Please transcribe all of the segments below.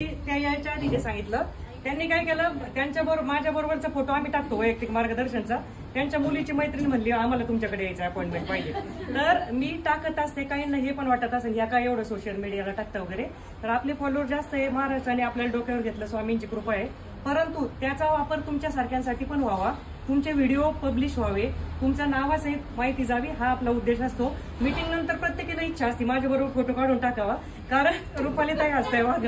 त्या यायच्या आधी जे सांगितलं त्यांनी काय केलं, त्यांच्याबरोबर माझ्या बरोबरचा फोटो आम्ही टाकतो वैयक्तिक मार्गदर्शनचा. त्यांच्या मुलीची मैत्रीण म्हणली आम्हाला तुमच्याकडे यायचं अपॉइंटमेंट पाहिजे. तर मी टाकत असते, काहींना हे पण वाटत असेल या काय एवढं सोशल मीडियाला टाकतं वगैरे. तर आपले फॉलोअर जास्त आहे, महाराष्ट्राने आपल्याला डोक्यावर घेतलं, स्वामींची कृपा आहे. परंतु त्याचा वापर तुमच्या सारख्यांसाठी पण व्हावा, तुमचे व्हिडिओ पब्लिश व्हावे, तुमच्या नावासहित माहिती जावी, हा आपला उद्देश असतो. मीटिंग नंतर प्रत्येकाला इच्छा असते माझ्याबरोबर फोटो काढून टाकावा, कारण रुपालीताई असताय वाघ.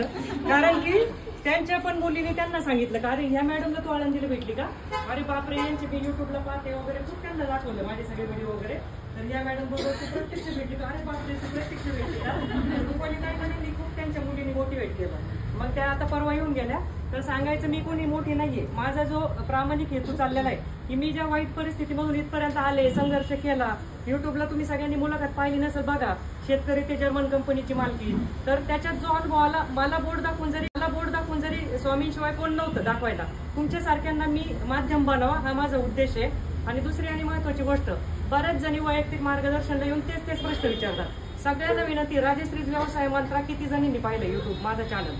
कारण की त्यांच्या पण मुलीने त्यांना सांगितलं का अरे ह्या मॅडमला तू आळंदीला भेटली का, अरे बापरे यांचे मी युट्यूबला पाहते वगैरे, खूप त्यांना दाखवलं माझे सगळे व्हिडिओ वगैरे. तर या मॅडम बरोबर तू प्रत्यक्ष भेटली का, अरे बापरे तू प्रत्यक्ष भेटली का. रुपालीताई म्हणे खूप त्यांच्या मुलीने मोटिवेट केलं. मग त्या आता परवा येऊन गेल्या. तर सांगायचं मी कोणी मोठी नाहीये, माझा जो प्रामाणिक हेतू चाललेला आहे की मी ज्या वाईट परिस्थितीमधून इथपर्यंत आले, संघर्ष केला. युट्यूबला तुम्ही सगळ्यांनी मुलाखत पाहिली नसेल बघा, शेतकरी ते जर्मन कंपनीची मालकी. तर त्याच्यात जो अनुभव आला, मला बोर्ड दाखवून जरी स्वामींशिवाय कोण नव्हतं दाखवायला, तुमच्या सारख्यांना मी माध्यम बनावा हा माझा उद्देश आहे. आणि दुसरी आणि महत्वाची गोष्ट, बऱ्याच जणी वैयक्तिक मार्गदर्शनला येऊन तेच प्रश्न विचारतात. सगळ्यांना विनंती, राजश्री व्यवसाय मंत्रा किती जणींनी पाहिलं युट्यूब माझं चॅनल,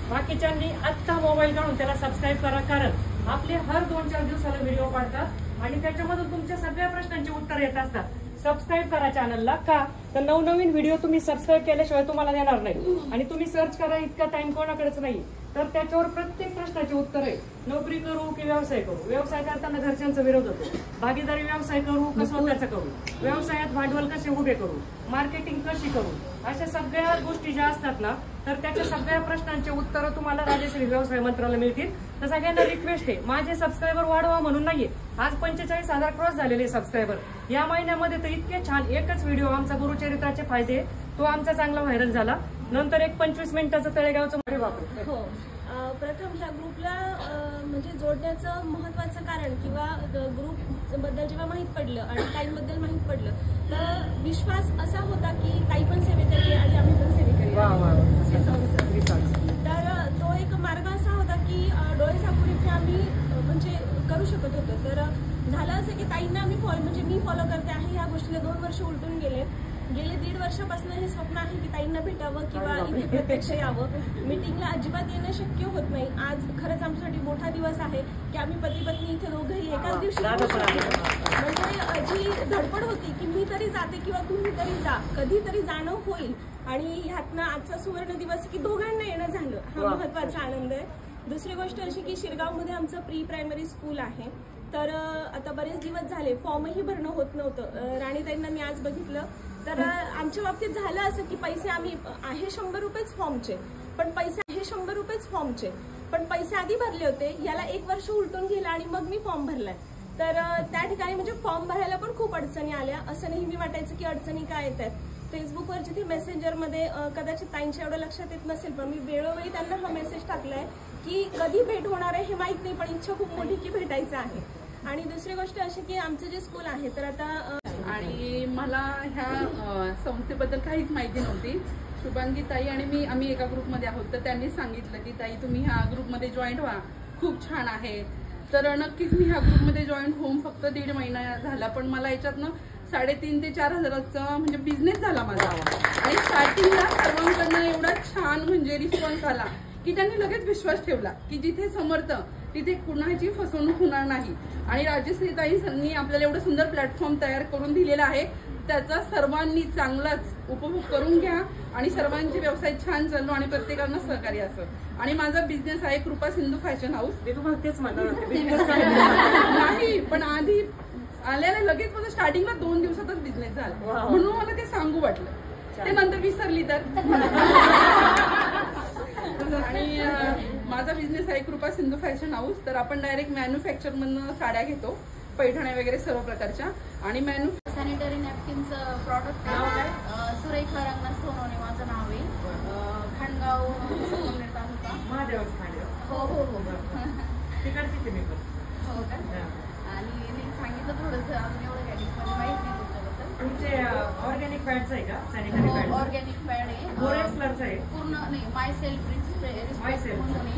बाकीच्यांनी आत्ता मोबाईल काढून त्याला सबस्क्राईब करा. कारण आपले हर 2-4 दिवसाला व्हिडिओ पाडतात आणि त्याच्यामधून तुमच्या सगळ्या प्रश्नांची उत्तर येत असतात. सबस्क्राईब करा चॅनलला, का तर नवनवीन व्हिडिओ तुम्ही सबस्क्राईब केल्याशिवाय तुम्हाला देणार नाही. आणि तुम्ही सर्च करा इतका टाइम कोणाकडेच नाही. तर त्याच्यावर प्रत्येक प्रश्नाचे उत्तर आहे. नोकरी करू की व्यवसाय करू, व्यवसाय करताना घरच्यांचा विरोध होतो, भागीदारी व्यवसाय करू का स्वतःचा करू, व्यवसायात भांडवल कसे उभे करू, मार्केटिंग कशी करू, अशा सगळ्या गोष्टी ज्या असतात ना, तर त्याच्या सगळ्या प्रश्नांचे उत्तर तुम्हाला राजश्री व्यवसाय मंत्रालय मिळतील. तर सगळ्यांना रिक्वेस्ट आहे, माझे सबस्क्रायबर वाढवा म्हणून नाहीये. आज 45,000 क्रॉस झालेले सबस्क्रायबर. या महिन्यामध्ये तर इतके छान एकच व्हिडिओ आमचा गुरुचरित्राचे फायदे, तो आमचा चांगला व्हायरल झाला. नंतर एक 25 मिनिटाचं तळेगावचं मध्ये वापर. हो, प्रथम ह्या ग्रुपला म्हणजे जोडण्याचं महत्वाचं कारण किंवा ग्रुप बद्दल जेव्हा माहीत पडलं आणि ताईंबद्दल माहीत पडलं, तर विश्वास असा होता की ताई पण सेवेकरी आणि आम्ही पण सेवेकरी. तर तो एक मार्ग असा होता की डोळे झाकून इथे आम्ही म्हणजे करू शकत होतो. तर झालं असं की ताईंना मी फॉलो करते आहे, या गोष्टीला 2 वर्ष उलटून गेले 1.5 वर्षापासून हे स्वप्न आहे की ताईंना भेटावं किंवा इथे प्रत्यक्ष यावं. मीटिंगला अजिबात येणं शक्य होत नाही. आज खरंच आमच्यासाठी मोठा दिवस आहे की आम्ही पती पत्नी इथे दोघंही एकाच दिवशी, म्हणजे जी धडपड होती की मी तरी जाते किंवा तुम्ही तरी जा, कधीतरी जाणं होईल. आणि ह्यातनं आजचा सुवर्ण दिवस की दोघांना येणं झालं, हा महत्वाचा आनंद आहे. दुसरी गोष्ट अशी की शिरगावमध्ये आमचं प्री प्रायमरी स्कूल आहे. तर आता बरेच दिवस झाले फॉर्मही भरणं होत नव्हतं. राणीताईंना मी आज बघितलं, तर आमच्या बाबतीत झालं असं की पैसे आम्ही आहे 100 रुपयेच फॉर्मचे, पण पैसे आधी भरले होते. याला 1 वर्ष उलटून गेलं आणि मग मी फॉर्म भरलाय. तर त्या ठिकाणी म्हणजे फॉर्म भरायला पण खूप अडचणी आल्या. असं नेहमी वाटायचं की अडचणी काय येत आहेत. फेसबुकवर जिथे मेसेंजरमध्ये कदाचित ताईंच्या एवढं लक्षात येत नसेल, पण मी वेळोवेळी त्यांना हा मेसेज टाकलाय की कधी भेट होणार आहे हे माहित नाही, पण इच्छा खूप मोठी की भेटायचं आहे. आणि दुसरी गोष्ट अशी की आमचं जे स्कूल आहे तर आता आणि मला ह्या संस्थेबद्दल काहीच माहिती नव्हती. शुभांगी ताई आणि आम्ही एका ग्रुपमध्ये आहोत, तर त्यांनी सांगितलं की ताई तुम्ही ह्या ग्रुपमध्ये जॉईन व्हा, खूप छान आहे. तर नक्कीच मी ह्या ग्रुपमध्ये जॉईन होऊन फक्त 1.5 महिना झाला, पण मला याच्यातनं 3,500 ते 4,000चा म्हणजे बिझनेस झाला माझा. आणि स्टार्टिंगला सर्वांकडनं एवढा छान म्हणजे रिस्पॉन्स आला की त्यांनी लगेच विश्वास ठेवला की जिथे समर्थ तिथे कुणाची फसवणूक होणार नाही. आणि राजश्री ताईंनी आपल्याला एवढं सुंदर प्लॅटफॉर्म तयार करून दिलेला आहे, त्याचा सर्वांनी चांगलाच उपभोग करून घ्या आणि सर्वांचे व्यवसाय छान चालू आणि प्रत्येकांना सहकार्य असं. आणि माझा बिझनेस आहे कृपा सिंधू फॅशन हाऊस. ते तुम्हाला तेच नाही, पण आधी आल्याला लगेच माझा स्टार्टिंगला 2 दिवसातच बिझनेस झाला, म्हणून मला ते सांगू वाटलं. ते नंतर विसरली तर. आणि माझा बिझनेस आहे कृपा सिंधू फॅशन हाऊस. तर आपण डायरेक्ट मॅन्युफॅक्चर मधून साड्या घेतो, पैठण्या वगैरे सर्व प्रकारच्या. आणि सॅनिटरी नॅपकिनचं प्रॉडक्ट आहे. सुरेखा रंगनाथ सोनवणे माझं नाव आहे. खांडगाव तालुका महादेव. हो हो हो तिकडची तुम्ही पण हो का. आणि मी सांगितलं थोडंसं अजून एवढं काही माहिती नाही तुमच्याबद्दल. तुमचे ऑर्गॅनिक पॅडचं आहे का? सॅनिटरी पॅड ऑर्गॅनिक पॅड आहे, बोरेक्सलरचं आहे पूर्ण नाही माय सेल्फ म्हणून.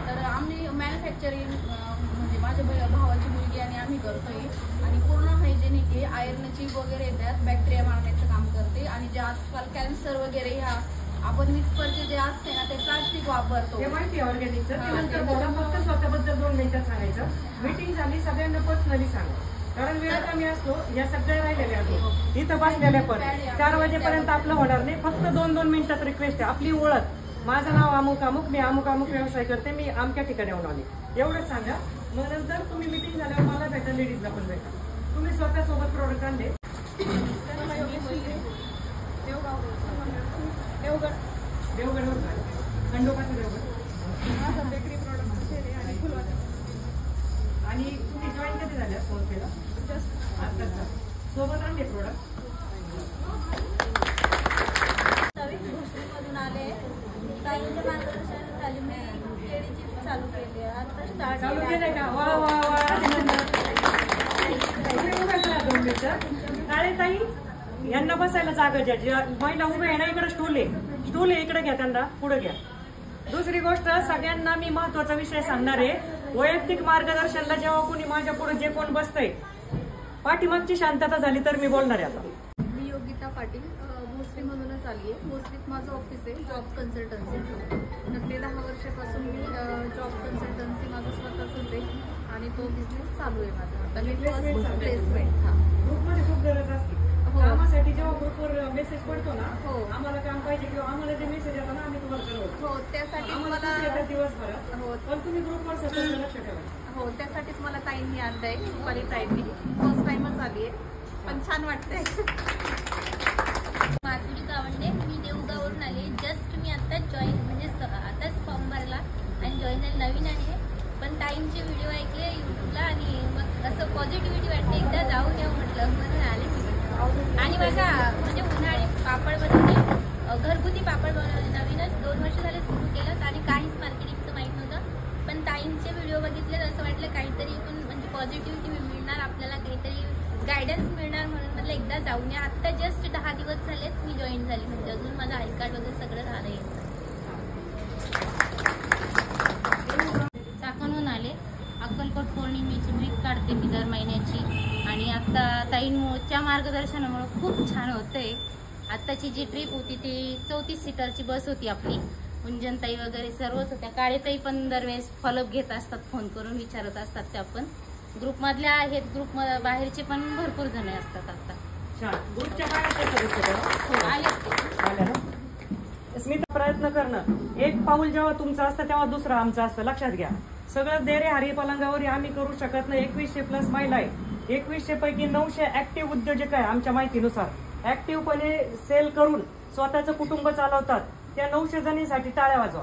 तर आम्ही मॅन्युफॅक्चरिंग म्हणजे माझ्या भावाची मुलगी आणि आम्ही करतोय. आणि पूर्ण हायजेनिक आहे, आयर्न चीप वगैरे येतात, बॅक्टेरिया मारण्याचं काम करते. आणि जे आजकाल कॅन्सर वगैरे ह्या आपण विस्परचे जे असते ना ते प्लास्टिक वापरतो. हे माहिती आहे ऑर्गॅनिकचं. त्यानंतर बोला, फक्त स्वतःबद्दल 2 मिनिटात सांगायचं. मीटिंग झाली, सगळ्यांना पर्सनली सांगा, कारण वेळ कमी असतो. या सगळ्या राहिलेल्या असतो इथं बसलेल्या, पण 4 वाजेपर्यंत आपलं होणार नाही. फक्त 2 मिनिटात रिक्वेस्ट आहे. आपली ओळख, माझं नाव अमुक अमुक, मी अमुक अमुक व्यवसाय करते, मी अमक्या ठिकाणी येऊन आले, एवढंच सांगा. मग नंतर तुम्ही मीटिंग झाल्यावर मला भेटा, लेडीजला पण भेटा. तुम्ही स्वतः सोबत प्रोडक्ट आणले. देवगड होता, खंडोबाचं देवगड. आणि तुम्ही जॉईन कधी झाल्या संस्थेला? आता सोबत आणले प्रोडक्ट. भोसरीमधून आले, ताईंच्या मार्गदर्शनाखाली मी केळी चिप्स चालू केले. आता स्टार्ट चालू केलंय का? वा वा वा. काळे ताई, यांना बसायला जागा ज्या महिला उभ्या आहे ना, इकडे स्टूल आहे, इकडे घ्या, त्यांना पुढे घ्या. दुसरी गोष्ट, सगळ्यांना मी महत्वाचा विषय सांगणार आहे. वैयक्तिक मार्गदर्शनला जेव्हा कोणी माझ्या पुढे जे कोण बसतंय, पाठीमागची शांतता झाली तर मी बोलणार आहे आता. मी योगिता पाटील, भोसरीमधूनच आली आहे. भोसरीत माझं ऑफिस आहे, जॉब कन्सल्टन्सी. नक्की 10 वर्षापासून मी जॉब कन्सल्टन्सी माझं स्वतःच आहे आणि तो बिझनेस चालू आहे माझा. आता मी प्लेसमेंट. हा, ग्रुपमध्ये खूप गरज असते कामासाठी. जेव्हा ग्रुपवर मेसेज पडतो ना, हो, आम्हाला काम पाहिजे किंवा आम्हाला जे मेसेज येतो ना, आम्ही तुम्हाला कळवतो. हो, त्यासाठी मला दिवसभरात. हो, पण तुम्ही ग्रुपवर सतत लक्ष ठेवा. हो, त्यासाठीच मला ताईंनी आणलंय. रुपाली ताईंनी फर्स्ट टाइमच आली आहे, पण छान वाटतंय. माधुरी गावंडे, मी देऊगावरून आले. जस्ट मी आताच जॉईन, म्हणजे आताच फॉर्म भरला आणि जॉईन झाले, नवीन आहे. पण ताईंचे व्हिडिओ ऐकले युट्यूबला आणि मग असं पॉझिटिव्हिटी वाटते, एकदा जाऊन येऊ म्हटलं, म्हणून आले. आणि माझा म्हणजे उन्हाळी पापड बनवणे, घरगुती पापड बनवणे नवीनच 2 वर्ष झाले सुरू केलं आणि काहीच मार्केटिंगचं माहीत नव्हतं. पण ताईंचे व्हिडिओ बघितले असं वाटलं काहीतरी इथून म्हणजे पॉझिटिव्हिटी मिळणार, आपल्याला काहीतरी गायडन्स मिळणार, म्हणून म्हटलं एकदा जाऊन या. आत्ता जस्ट 10 दिवस झालेत मी जॉईन झाली, म्हणजे अजून माझं आय कार्ड वगैरे सगळं झालं आहे. चाकणहून आले. अक्कलकोट पौर्णिमेची ट्रिप काढते मी दर महिन्याची आणि आता ताईंच्या मार्गदर्शनामुळे खूप छान होतंय. आत्ताची जी ट्रिप होती ती 34 सीटरची बस होती आपली. कुंजनताई वगैरे सर्वच होत्या. काळेताई पण दरवेळेस फॉलोअप घेत असतात, फोन करून विचारत असतात. त्या पण ग्रुपमधल्या आहेत, ग्रुप बाहेरचे पण भरपूर जण असतात. आता ग्रुपच्या बाहेरचे आले. स्मिता, प्रयत्न करणं, एक पाऊल जेव्हा तुमचं असतं तेव्हा दुसरं आमचं असतं, लक्षात घ्या. सगळं देरे हरी पलंगावर आम्ही करू शकत नाही. 2100+ महिला आहे. 2100 पैकी 900 ऍक्टिव्ह उद्योजक आहे आमच्या माहितीनुसार. ऍक्टिव्हपणे सेल करून स्वतःचं कुटुंब चालवतात. त्या 900 जणींसाठी टाळ्या वाजवा.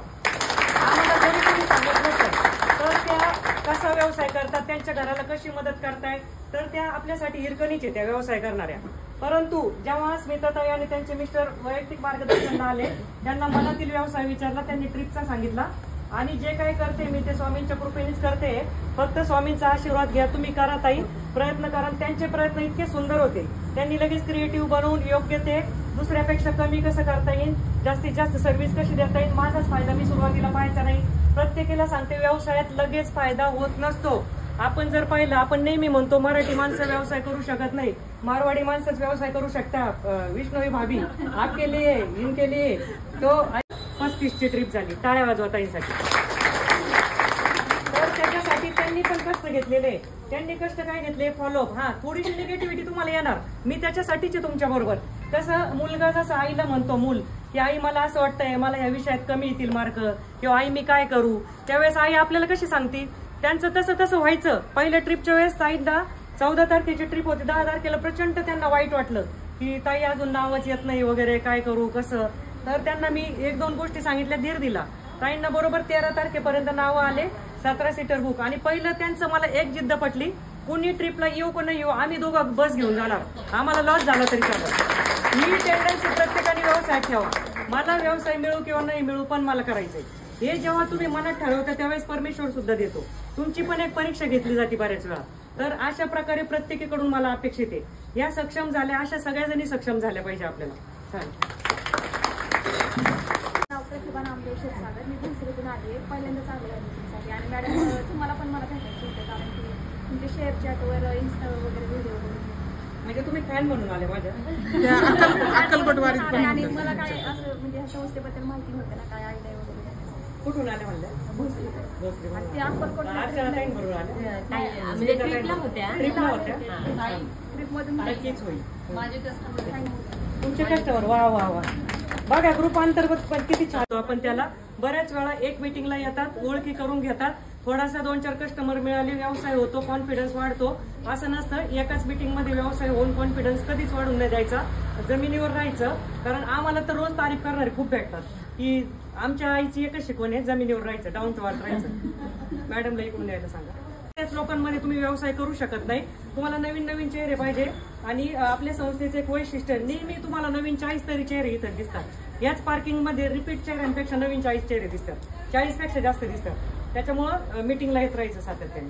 आम्हाला जरी कोणी सांगत नसेल तर त्या कसा व्यवसाय करतात, त्यांच्या घराला कशी मदत करताय, तर त्या आपल्यासाठी हिरकणीचे त्या व्यवसाय करणाऱ्या. परंतु जेव्हा स्मिताताई आणि त्यांचे मिस्टर वैयक्तिक मार्गदर्शनाला आले, त्यांना मनातील व्यवसाय विचारला, त्यांनी ट्रिपचा सांगितला. आणि जे काही करते मी ते स्वामींच्या कृपेनेच करते. फक्त स्वामींचा आशीर्वाद घ्या, तुम्ही करा ताई, प्रयत्न करा. त्यांचे प्रयत्न इतके सुंदर होते. त्यांनी लगेच क्रिएटिव्ह बनवून योग्य ते दुसऱ्यापेक्षा कमी कसं करता येईल, जास्तीत जास्त सर्व्हिस कशी देता येईल, माझाच फायदा मी सुरुवातीला पाहायचा नाही. प्रत्येकाला सांगते, व्यवसायात लगेच फायदा होत नसतो. आपण जर पाहिलं, आपण नेहमी म्हणतो मराठी माणसं व्यवसाय करू शकत नाही, मारवाडी माणसंच व्यवसाय करू शकता. विष्णवी भाभी आपके लिए, इनके लिए. तो 35ची ट्रिप झाली. टाळ्या वाजवा ताईंसाठी. तर त्याच्यासाठी त्यांनी पण कष्ट घेतलेले. त्यांनी कष्ट काय घेतले, फॉलोअप. थोडीशी निगेटिव्हिटी तुम्हाला येणार, मी त्याच्यासाठीच आहे तुमच्या बरोबर. कसं मुलगा जसं आईला म्हणतो मूल की आई मला असं वाटतंय, मला ह्या विषयात कमी येतील मार्क, किंवा आई मी काय करू, त्यावेळेस आई आपल्याला कशी सांगते, त्यांचं तसं व्हायचं. पहिल्या ट्रिपच्या वेळेस ताईंना 14 तारखेची ट्रिप होती, 10 तारखेला प्रचंड त्यांना वाईट वाटलं की ताई अजून नावच येत नाही वगैरे, काय करू कसं. तर त्यांना मी 1-2 गोष्टी सांगितल्या, धीर दिला. ताईंना बरोबर 13 तारखेपर्यंत नावं आले, 17 सीटर बुक. आणि पहिलं त्यांचं मला एक जिद्द पटली, कुणी ट्रिपला येऊ का नाही येऊ, आम्ही दोघं बस घेऊन जाणार, आम्हाला लॉस झाला तरी चालत. ही टेंडन्सी प्रत्येकाने व्यवसायात ठेवा. मला व्यवसाय मिळू किंवा नाही मिळू, पण मला करायचंय. हे जेव्हा तुम्ही मनात ठरवता त्यावेळेस परमेश्वर सुद्धा देतो. तुमची पण एक परीक्षा घेतली जाते बऱ्याच वेळा. तर अशा प्रकारे प्रत्येकीकडून मला अपेक्षित आहे, या सक्षम झाल्या, अशा सगळ्या जणी सक्षम झाल्या पाहिजे आपल्याला. चालेल. नाव प्रतिभा नामदेव क्षीरसागर, मी भोसरीतून आली आहे. पहिल्यांदाच आले ॲडमिशनसाठी. आणि मॅडम तुम्हाला पण मला भेटायचं होतं, कारण की तुमचे शेअर चॅटवर, इन्स्टावर वगैरे व्हिडिओ बघून म्हणजे तुम्ही फॅन म्हणून आले माझ्या. त्या अक्कलकोटवारीत पण आणि होतं. मला काय असं म्हणजे ह्या संस्थेबद्दल माहिती नव्हतं ना, काय आयडिया वगैरे. कुठून आले म्हणलं? भोसरी. भोसरी आणि म्हणून. ते अक्कलकोट अर्चना ताईंबरोबर आले. म्हणजे ट्रिपला होत्या. ट्रिपला होत्या. ट्रिपमधून नक्कीच होईल. माझे कस्टमर तुमचे कस्टमर वा वा वा. बघा ग्रुप अंतर्गत पण किती छान आपण त्याला बऱ्याच वेळा एक मीटिंगला येतात, ओळखी करून घेतात, थोडासा 2-4 कस्टमर मिळाले, व्यवसाय होतो, कॉन्फिडन्स वाढतो. असं नसतं एकाच मीटिंगमध्ये व्यवसाय होऊन कॉन्फिडन्स कधीच वाढून नाही द्यायचा, जमिनीवर राहायचं. कारण आम्हाला तर रोज तारीफ करणारे खूप भेटतात की आमच्या आईची एकच शिकवण आहे, जमिनीवर राहायचं, डाऊन टू अर्थ राहायचं. मॅडमला इकडून द्यायला सांगा. त्याच लोकांमध्ये तुम्ही व्यवसाय करू शकत नाही. तुम्हाला नवीन नवीन चेहरे पाहिजे आणि आपल्या संस्थेचे एक वैशिष्ट्य नेहमी तुम्हाला नवीन 40 तरी चेहरे इथं दिसतात. याच पार्किंगमध्ये रिपीट चेहऱ्यांपेक्षा नवीन 40 चेहरे दिसतात, 40 पेक्षा जास्त दिसतात. त्याच्यामुळं मीटिंगला येत राहायचं सातत्याने.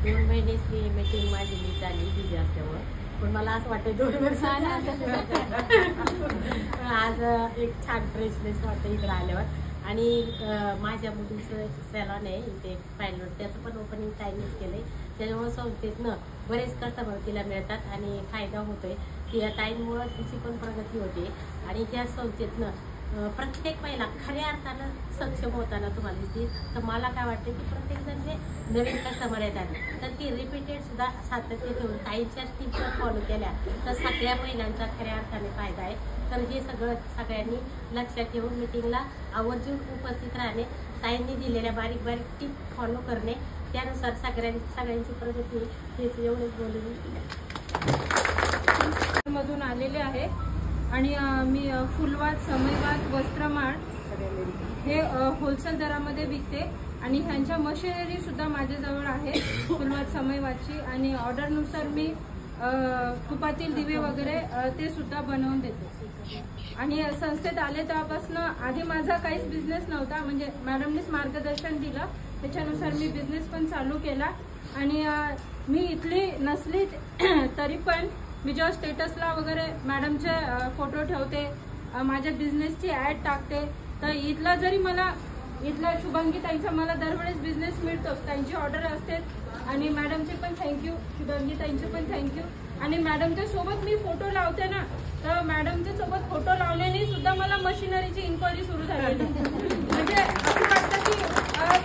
2 महिन्याची मीटिंग माझी मी चालली बिझी असल्यामुळं, पण मला असं वाटतं 2 वर्ष आज एक छान फ्रेशनेस वाटतं इकडे आल्यावर. आणि माझ्या मुलीचं सॅलॉन आहे इथे पायलट, त्याचं पण ओपनिंग टायमिंग केलं आहे. त्याच्यामुळं संस्थेतनं बरेच कस्टमर तिला मिळतात आणि फायदा होतोय. की या टाईममुळं तिची पण प्रगती होते आणि ह्या संस्थेतनं प्रत्येक महिला खऱ्या अर्थानं सक्षम होताना तुम्हाला दिसतील. तर मला काय वाटतं की प्रत्येकजण जे नवीन कस्टमर येतात तर ती रिपीटेड सुद्धा सातत्य ठेवून ताईंच्या टिप्स फॉलो केल्या तर सगळ्या महिलांचा खऱ्या अर्थाने फायदा आहे. तर हे सगळ्यांनी लक्षात ठेवून मीटिंगला आवर्जून उपस्थित राहणे, ताईंनी दिलेल्या बारीक बारीक टिप फॉलो करणे, त्यानुसार सगळ्यांची प्रगती हेच एवढेच बोलून मधून आलेले आहे. आणि मी फुलवात, समईवात, वस्त्रमाळ हे होलसेल दरामध्ये विकते आणि ह्यांच्या मशिनरी सुद्धा माझ्याजवळ आहे फुलवात, समईवातची. आणि ऑर्डरनुसार मी तुपातील दिवे वगैरे ते सुद्धा बनवून देते. आणि संस्थेत आले तेव्हापासून आधी माझा काहीच बिझनेस नव्हता, म्हणजे मॅडमनीच मार्गदर्शन दिलं, त्याच्यानुसार मी बिझनेस पण चालू केला. आणि मी इथली नसली तरी पण मी जेव्हा स्टेटसला वगैरे मॅडमचे फोटो ठेवते, माझ्या बिझनेसची ॲड टाकते, तर इथला जरी मला इथल्या शुभांगी ताईंचा मला दरवेळेस बिझनेस मिळतोच, त्यांची ऑर्डर असते. आणि मॅडमचे पण थँक्यू, शुभांगी ताईंचे पण थँक्यू. आणि मॅडमच्या सोबत मी फोटो लावते ना, तर मॅडमच्या सोबत फोटो लावल्याने सुद्धा मला मशिनरीची इन्क्वायरी सुरू झाली. म्हणजे असं वाटतं की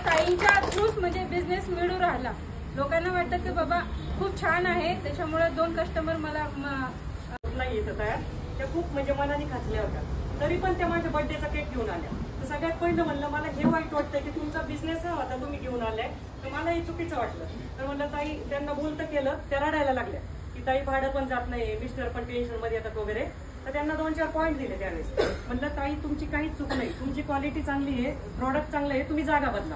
ताईंच्या थ्रूच म्हणजे बिझनेस मिळू राहिला. लोकांना वाटतं की बाबा खूप छान आहे, त्याच्यामुळे 2 कस्टमर मला नाही येत तयार. त्या खूप म्हणजे मनाने खाचल्या होत्या, तरी पण त्या माझ्या बर्थडेचा केक घेऊन आल्या. तर सगळ्यात पहिलं म्हणलं मला हे वाईट वाटतंय की तुमचा बिझनेस होता तुम्ही घेऊन आलाय, तर मला हे चुकीचं वाटलं. तर म्हणलं ताई, त्यांना बोलतं केलं, त्या रडायला लागल्या की ताई भाडं पण जात नाही, मिस्टर पण टेन्शन मध्ये येतात वगैरे. तर त्यांना 2-4 पॉईंट दिले त्यावेळेस. म्हणलं ताई तुमची काहीच चूक नाही, तुमची क्वालिटी चांगली आहे, प्रॉडक्ट चांगलं आहे, तुम्ही जागा बदला.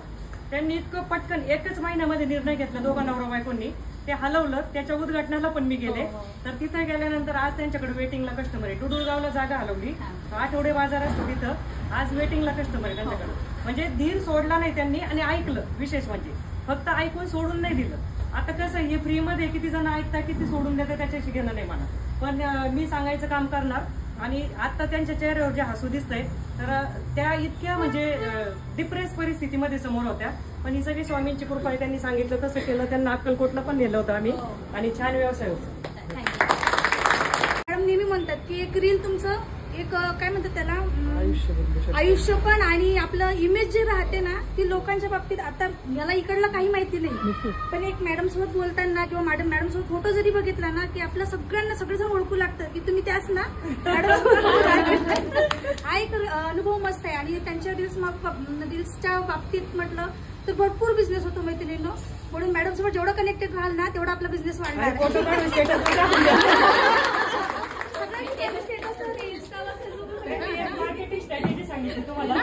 त्यांनी इतकं पटकन 1च महिन्यामध्ये निर्णय घेतला दोघा नवरा बायकोंनी, ते हलवलं. त्याच्या उद्घाटनाला पण मी गेले. तर तिथे गेल्यानंतर आज त्यांच्याकडे वेटिंगला कस्टमर आहे. डुडुळगावला जागा हलवली, आठवडे बाजार असतो तिथं, आज वेटिंगला कस्टमर आहे त्यांच्याकडे. म्हणजे धीर सोडला नाही त्यांनी आणि ऐकलं. विशेष म्हणजे फक्त ऐकून सोडून नाही दिलं. आता कसं हे फ्रीमध्ये किती जण ऐकतात, किती सोडून देतात त्याच्याशी घेणं नाही मला, पण मी सांगायचं काम करणार. आणि आता त्यांच्या चेहऱ्यावर जे हसू दिसतंय, तर त्या इतक्या म्हणजे डिप्रेस परिस्थितीमध्ये समोर होत्या, पण ही सगळी स्वामींची कृपा आहे. त्यांनी सांगितलं तसं केलं. त्यांना अक्कलकोटला पण नेलं होतं आम्ही आणि छान व्यवसाय होता. मॅडम नेहमी म्हणतात की एक रील तुमचं एक काय म्हणतात त्याला आयुष्य पण आणि आपलं इमेज जे राहते ना ती लोकांच्या बाबतीत. आता मला इकडला काही माहिती नाही, पण एक मॅडम सोबत बोलताना किंवा मॅडम सोबत फोटो जरी बघितला ना की आपल्या सगळ्यांना सगळेजण ओळखू लागतं की तुम्ही त्याच ना मॅडम. हा एक अनुभव मस्त आहे. आणि त्यांच्या रील्सच्या बाबतीत म्हटलं तर भरपूर बिझनेस होतो मैत्रिणींनो. म्हणून मॅडम सोबत जेवढं कनेक्टेड राहाल ना तेवढा आपला बिझनेस वाढणार. स्ट्रॅटेजी सांगितली तुम्हाला.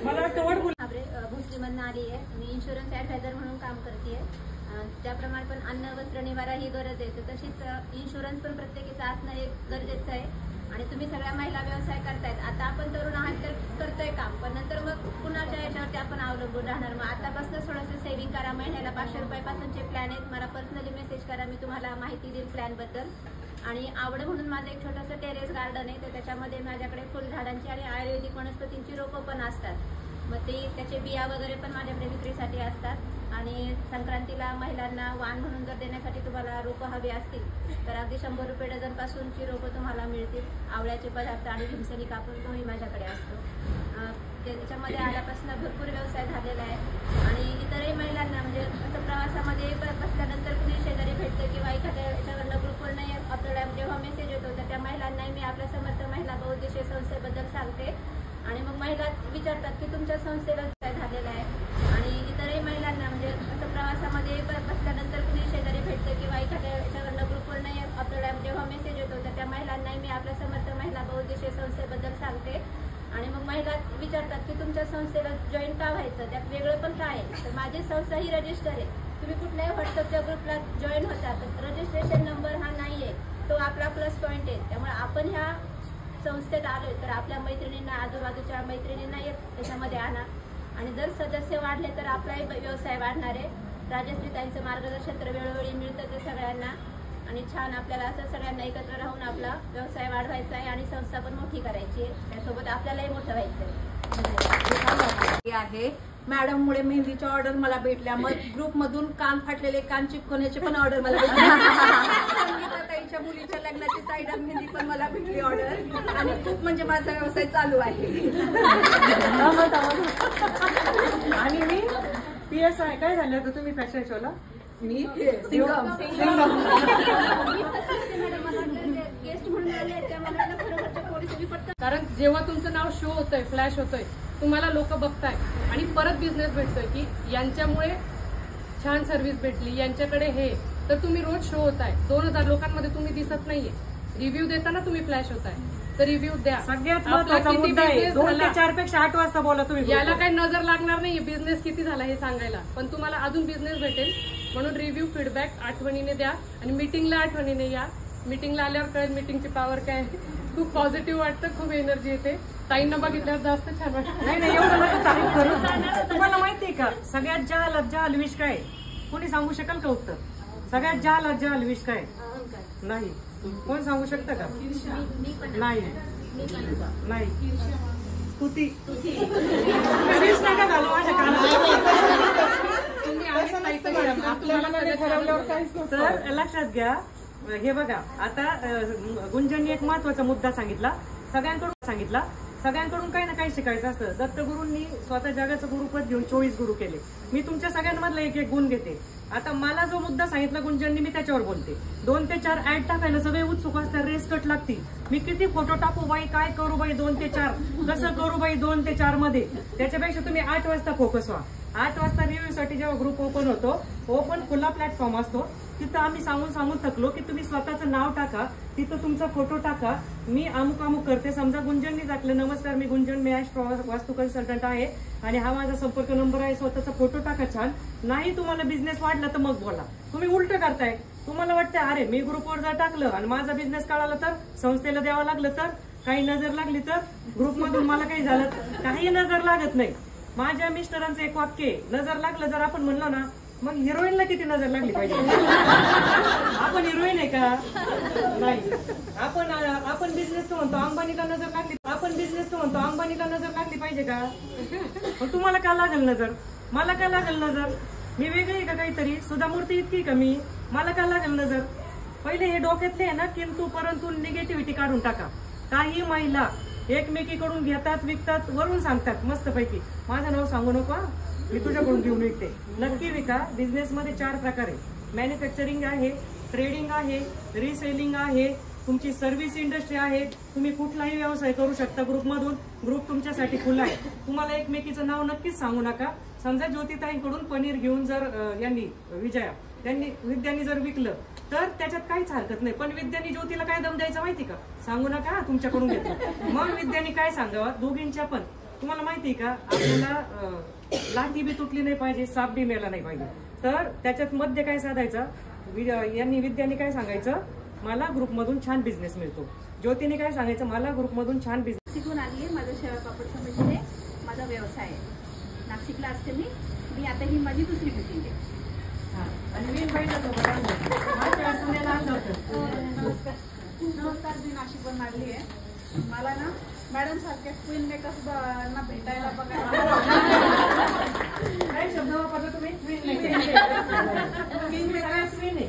मला वाटतं भोसरीमधनं आली आहे. मी इन्शुरन्स ॲडवायझर म्हणून काम करते. त्याप्रमाणे पण अन्न, वस्त्र, निवारा ही गरज आहे, तर तशीच इन्शुरन्स पण प्रत्येकाचं असणं हे गरजेचं आहे. आणि तुम्ही सगळ्या महिला व्यवसाय करतायत. आता आपण तरुण आहात तर करतोय काम, पण नंतर मग कुणाच्या याच्यावरती आपण अवलंबून राहणार. मग आतापासून थोडंसं सेव्हिंग करा. महिन्याला 500 रुपयापासूनचे प्लॅन आहेत. मला पर्सनली मेसेज करा, मी तुम्हाला माहिती देईल प्लॅनबद्दल. आणि आवड म्हणून माझं एक छोटंसं टेरेस गार्डन आहे, तर त्याच्यामध्ये माझ्याकडे फुलझाडांची आणि आयुर्वेदिक वनस्पतींची रोपं पण असतात. मग त्याचे बिया वगैरे पण माझ्याकडे विक्रीसाठी असतात. आणि संक्रांतीला महिलांना वाण म्हणून जर देण्यासाठी तुम्हाला रोपं हवी असतील तर अगदी 100 रुपये डझनपासूनची रोपं तुम्हाला मिळतील. आवळ्याचे पदार्थ आणि भीमसेनी कापूर तोही माझ्याकडे असतो. त्याच्यामध्ये आल्यापासून भरपूर व्यवसाय झालेला आहे. आणि इतरही महिलांना म्हणजे असं प्रवासामध्ये बसल्यानंतर कुणी शेजारी भेटतं किंवा एखाद्या याच्यावरनं ग्रुपवरनं आपल्याला जेव्हा मेसेज येतो तर त्या महिलांनाही मी आपल्या समर्थ महिला बहुउद्देशीय संस्थेबद्दल सांगते. आणि मग महिला विचारतात की तुमच्या संस्थेला काय झालेलं आहे. आणि इतरही महिलांना म्हणजे असं प्रवासामध्ये बसल्यानंतर कुणी शेजारी भेटतं किंवा एखाद्या याच्यावरनं ग्रुपवरनं आपल्याला जेव्हा मेसेज येतो तर त्या महिलांनाही मी आपल्या समर्थ महिला बहुउद्देशीय संस्थेबद्दल सांगते. आणि मग महिला विचारतात की तुमच्या संस्थेला जॉईन का व्हायचं, त्यात वेगळं पण काय आहे. तर माझी संस्था ही रजिस्टर आहे. तुम्ही कुठल्याही व्हॉट्सअपच्या ग्रुपला जॉईन होता तर रजिस्ट्रेशन नंबर हा नाही आहे, तो आपला प्लस पॉईंट आहे. त्यामुळे आपण ह्या संस्थेत आलोय तर आपल्या मैत्रिणींना आजूबाजूच्या मैत्रिणींना त्याच्यामध्ये आणा. आणि जर सदस्य वाढले तर आपलाही व्यवसाय वाढणार आहे. राजश्रीताईंचं मार्गदर्शन तर वेळोवेळी मिळतं ते सगळ्यांना. आणि छान आपल्याला असं सगळ्यांना एकत्र राहून आपला व्यवसाय वाढवायचा आहे आणि संस्था पण मोठी करायची आहे. त्यासोबत आपल्यालाही मोठं व्हायचं आहे. मॅडममुळे मेहंदीच्या ऑर्डर मला भेटल्या. मग ग्रुपमधून कान फाटलेले कान चिपकवण्याचे पण ऑर्डर मला भेटले. संगीताताईच्या मुलीच्या लग्नाची सायडर मेहंदी पण मला भेटली ऑर्डर. आणि खूप म्हणजे माझा व्यवसाय चालू आहे. आणि मी PSI काय झालं होतं तुम्ही फॅशन शोला? मी गेस्ट म्हणून आले त्यामुळे खरोखरच्या पोलिसांनी पटकन. कारण जेव्हा तुमचं नाव शो होतंय, फ्लॅश होतंय, तुम्हाला लोक बघताय आणि परत बिझनेस भेटतोय की यांच्यामुळे छान सर्व्हिस भेटली, यांच्याकडे हे, तर तुम्ही रोज शो होताय. 2000 लोकांमध्ये तुम्ही दिसत नाहीये. रिव्ह्यू देताना तुम्ही फ्लॅश होताय तर रिव्ह्यू द्या. सगळ्यात महत्त्वाचा मुद्दा आहे 2 ते 4 पेक्षा 8 वाजता बोला तुम्ही. याला काही नजर लागणार नाहीये बिझनेस किती झाला हे सांगायला, पण तुम्हाला अजून बिझनेस भेटेल. म्हणून रिव्ह्यू फीडबॅक आठवणीने द्या आणि मीटिंगला आठवणीने या. मीटिंगला आल्यावर कळेल मीटिंगची पॉवर काय. खूप पॉझिटिव्ह वाटतं, खूप एनर्जी येते. ताईंना बघितल्यावर जास्त छान वाटतं. नाही एवढं नका तारीफ करू. तुम्हाला माहितीये का सगळ्यात जहाल विष काय? कोणी सांगू शकाल का उत्तर? सगळ्यात जहाल विष काय? नाही. कोण सांगू शकतं का? नाही. स्तुती. विष नका घालू माझ्या कानात. तर लक्षात घ्या. हे बघा आता गुंजननी एक महत्वाचा मुद्दा सांगितला. सगळ्यांकडून काही ना काही शिकायचं असतं. दत्तगुरूंनी स्वतः जगाचं गुरुपद घेऊन 24 गुरु केले. मी तुमच्या सगळ्यांमधला एक गुण घेते. आता मला जो मुद्दा सांगितला गुंजननी मी त्याच्यावर बोलते. 2 ते 4 ऍड टाकायला सगळे उत्सुक असतात, रेस कट लागतील. मी किती फोटो टाकू बाई, काय करू बाई 2 ते 4, कसं करू बाई 2 ते 4 मध्ये. त्याच्यापेक्षा तुम्ही 8 वाजता फोकस व्हा. 8 वाजता रिव्ह्यू साठी जेव्हा ग्रुप ओपन होतो, ओपन खुला प्लॅटफॉर्म असतो, तिथं आम्ही सांगून थकलो की तुम्ही स्वतःचं नाव टाका, तिथं तुमचा फोटो टाका. मी अमुक करते. समजा गुंजननी टाकलं, नमस्कार मी गुंजन, मी वास्तू कन्सल्टंट आहे आणि हा माझा संपर्क नंबर आहे. स्वतःचा फोटो टाका. छान. नाही तुम्हाला बिझनेस वाढला तर मग बोला. तुम्ही उलट करताय. तुम्हाला वाटतं अरे मी ग्रुपवर जर टाकलं आणि माझा बिझनेस कळाला तर, संस्थेला द्यावं लागलं तर, काही नजर लागली तर, ग्रुपमधून मला काही झालं, काही नजर लागत नाही. माझ्या मिस्टरांचं एक वाक्य आहे, नजर लागलं जर आपण म्हणलो ना, मग हिरोईनला किती नजर लागली पाहिजे? आपण हिरोईन आहे का? नाही. आपण बिझनेस तो म्हणतो अंबानीला नजर लागली, अंबानीला नजर लागली पाहिजे का? मग तुम्हाला का लागेल नजर? मला का लागेल नजर? मी वेगळी आहे का काहीतरी? सुधा मूर्ती इतकी का मी? मला का लागेल नजर? पहिले हे डोक्यातले आहे ना किंतु परंतु निगेटिव्हिटी काढून टाका. काही महिला एकमेकीकडून घेतात, विकतात, वरून सांगतात मस्तपैकी माझं नाव सांगू नको, मी तुझ्याकडून घेऊन विकते. नक्की विका. बिझनेसमध्ये 4 प्रकार आहे. मॅन्युफॅक्चरिंग आहे, ट्रेडिंग आहे, रिसेलिंग आहे, तुमची सर्व्हिस इंडस्ट्री आहे. तुम्ही कुठलाही व्यवसाय करू शकता ग्रुपमधून. ग्रुप तुमच्यासाठी खुला आहे. तुम्हाला एकमेकीचं नाव नक्कीच सांगू नका. समजा ज्योतिताईंकडून पनीर घेऊन जर विद्यानी जर विकलं तर त्याच्यात काहीच हरकत नाही. पण विद्यानी ज्योतीला काय दम द्यायचा माहिती का? सांगू नका, तुमच्याकडून घेतलं. मग विद्यानी काय सांगावं दोघींच्या पण. तुम्हाला माहितीये का आपल्याला लाठी बी तुटली नाही पाहिजे, साप बी मेला नाही पाहिजे. तर त्याच्यात मध्य काय साधायचं? विद्यानी काय सांगायचं? मला ग्रुपमधून छान बिझनेस मिळतो. ज्योतीने काय सांगायचं? मला ग्रुपमधून छान बिझनेस. शिकून आली आहे. माझा शेवा पापड समजले माझा व्यवसाय आहे. नाशिकला असते मी आता ही माझी दुसरी मीटिंग आहे. आणि मी नमस्कार. नमस्कार. मी नाशिकवरून आली आहे. मला ना मॅडम सारख्या क्वीन मेकर्सना भेटायला बघा. काय शब्द वापरला तुम्ही? King maker. क्वीन आहे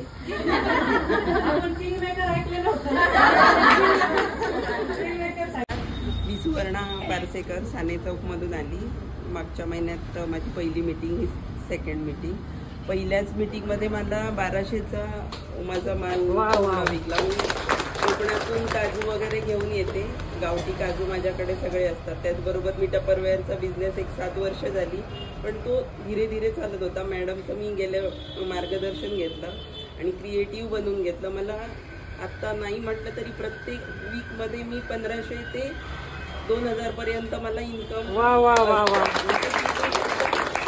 आपण किंग मेकर ऐकलेलं होतं. मी सुवर्णा पारसेकर साने चौकमधून आली. मागच्या महिन्यात माझी पहिली मीटिंग ही सेकंड मीटिंग. पहिल्याच मीटिंगमध्ये मला 1200चा माझा माल विकला. कोकणातून काजू वगैरे घेऊन येते. गावठी काजू माझ्याकडे सगळे असतात. त्याचबरोबर मी टपरवेअरचा बिझनेस 7 वर्ष झाली, पण तो धीरे धीरे चालत होता. मॅडमचं मी गेले मार्गदर्शन घेतलं आणि क्रिएटिव्ह बनवून घेतलं. मला आत्ता नाही म्हटलं तरी प्रत्येक वीकमध्ये मी 1500 ते 2000 पर्यंत मला इन्कम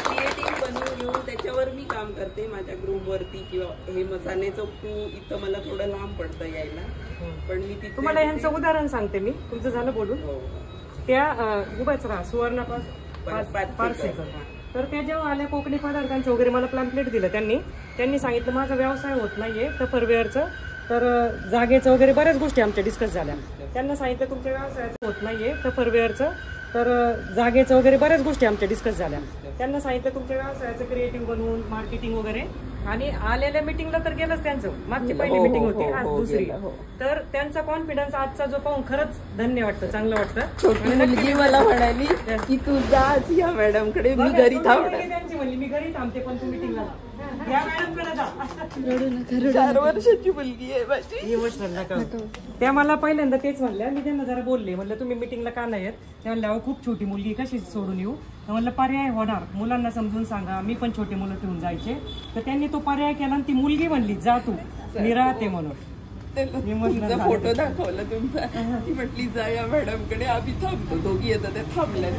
क्रिएटिव्ह बनवून घेऊन त्याच्यावर मी काम करते माझ्या ग्रुपवरती. किंवा हे मसाले चौक इथं मला थोडं लांब पडतं यायला, पण मी तिथे तुम्हाला ह्यांचं उदाहरण सांगते. मी तुमचं झालं बोलून. त्या उभाच राहा सुवर्णा पारसेकर. तर त्या जेव्हा आल्या कोकणी पदार्थांचं वगैरे मला पॅम्पलेट दिलं त्यांनी सांगितलं माझा व्यवसाय होत नाहीये टपरवेअरचं, तर जागेचं वगैरे बऱ्याच गोष्टी आमच्या डिस्कस झाल्या. त्यांना सांगितलं तुमच्या व्यवसायाचं होत नाहीये टपरवेअरचं, तर जागेचं वगैरे बऱ्याच गोष्टी आमच्या डिस्कस झाल्या. त्यांना सांगितलं तुमच्या व्यवसायाचं क्रिएटिव्ह बनवून मार्केटिंग वगैरे. आणि आलेल्या मिटिंगला तर गेलंच त्यांचं. मागची पहिली मिटिंग होती, आज दुसरी. तर त्यांचा कॉन्फिडन्स आजचा जो पाहून खरंच धन्य वाटतं, चांगलं वाटतं. मुलगी मला म्हणाली की तू जाच या मॅडमकडे, मी घरी थांबणार. त्यांची म्हणली मी घरी थांबते पण तू मिटिंगला या मॅडमकडे जा. 4 वर्षाची मुलगी आहे माझी. इमोशनल नका. त्या मला पहिल्यांदा तेच म्हणल्या. मी त्यांना जरा बोलले, म्हणलं तुम्ही मिटिंगला का नाही येत? त्या म्हणल्या खूप छोटी मुलगी कशी सोडून येऊ. म्हणलं पर्याय होणार, मुलांना समजून सांगा. मी पण छोटे मुलं ठेवून जायचे. तर त्यांनी तो पर्याय केला आणि ती मुलगी म्हणली जा तू, मी राहते म्हणून. फोटो दाखवला तुमचा. ती म्हटली जा या मॅडमकडे, आम्ही थांबतो. दोघी येतात त्या थांबल्या.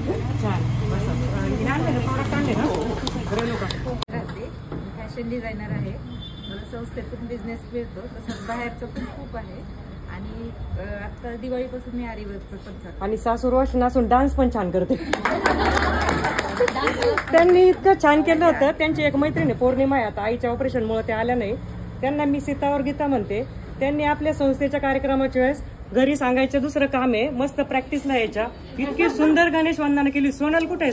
फॅशन डिझायनर आहे. मला संस्थेतून बिझनेस मिळतो, तसंच बाहेरचं पण खूप आहे. आणि आता दिवाळीपासून मी आरीवर्कचं पण चालू. आणि सासू रोशन असून डान्स पण छान करते. त्यांनी इतकं छान केलं होतं. त्यांची एक मैत्रीण आहे पौर्णिमा, आता आईच्या ऑपरेशनमुळे त्या आल्या नाही. त्यांना मी सीतावर गीता म्हणते. त्यांनी आपल्या संस्थेच्या कार्यक्रमाच्या वेळेस घरी सांगायचं दुसरं काम आहे, मस्त प्रॅक्टिसला यायच्या. इतकी सुंदर गणेश वंदना केली. सोनल कुठे आहे?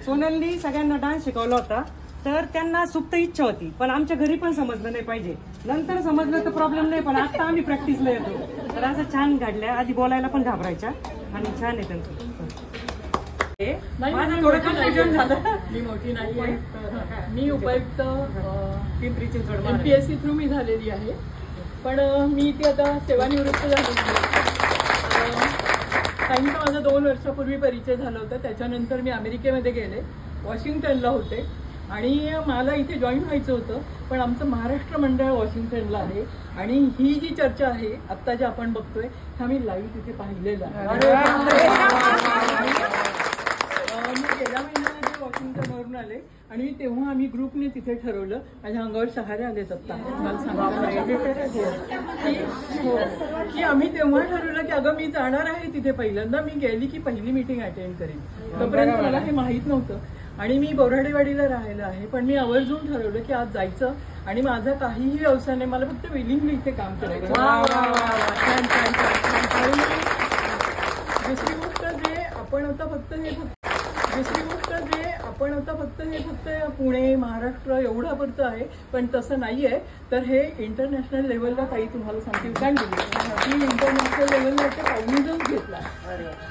सोनलनी सगळ्यांना डान्स शिकवला होता. तर त्यांना सुप्त इच्छा होती, पण आमच्या घरी पण समजलं नाही पाहिजे. नंतर समजलं तर प्रॉब्लेम नाही, पण आता आम्ही प्रॅक्टिसला येतो. तर असं छान घडल्या. आधी बोलायला पण घाबरायच्या आणि छान आहे त्यांचं. माझं थोडं कन्फ्युजन झालं. मी मोठी नाही आहे. मी उपायुक्त पिंपरी चिंचवड MPSC थ्रू मी झालेली आहे, पण मी इथे आता सेवानिवृत्त झालेली आहे. ताईंचा माझा 2 वर्षापूर्वी परिचय झाला होता. त्याच्यानंतर मी अमेरिकेमध्ये गेले, वॉशिंग्टनला होते आणि मला इथे जॉईन व्हायचं होतं. पण आमचं महाराष्ट्र मंडळ वॉशिंग्टनला आहे आणि ही जी चर्चा आहे आत्ता जे आपण बघतोय ह्या मी लाईव्ह तिथे पाहिलेलं आहे. मी गेल्या महिन्यामध्ये वॉशिंग्टनवरून आले आणि तेव्हा आम्ही ग्रुपने तिथे ठरवलं. माझ्या अंगावर शहारे आलेत आत्ता मला सांगा की आम्ही तेव्हा ठरवलं की अगं मी जाणार आहे तिथे. पहिल्यांदा मी गेली की पहिली मीटिंग अटेंड करेन. तोपर्यंत मला हे माहीत नव्हतं आणि मी बोराडेवाडीला राहिलं आहे, पण मी आवर्जून ठरवलं की आज जायचं आणि माझा काहीही व्यवसाय नाही, मला फक्त विलिंगली इथे काम करायचं. दुसरी गोष्ट जे आपण आता फक्त पुणे महाराष्ट्र एवढापर्यंत आहे, पण तसं नाही आहे. तर हे इंटरनॅशनल लेवलला काही तुम्हाला सांगतील कारण की इंटरनॅशनल लेवलला ते कॉग्निझन्स घेतला.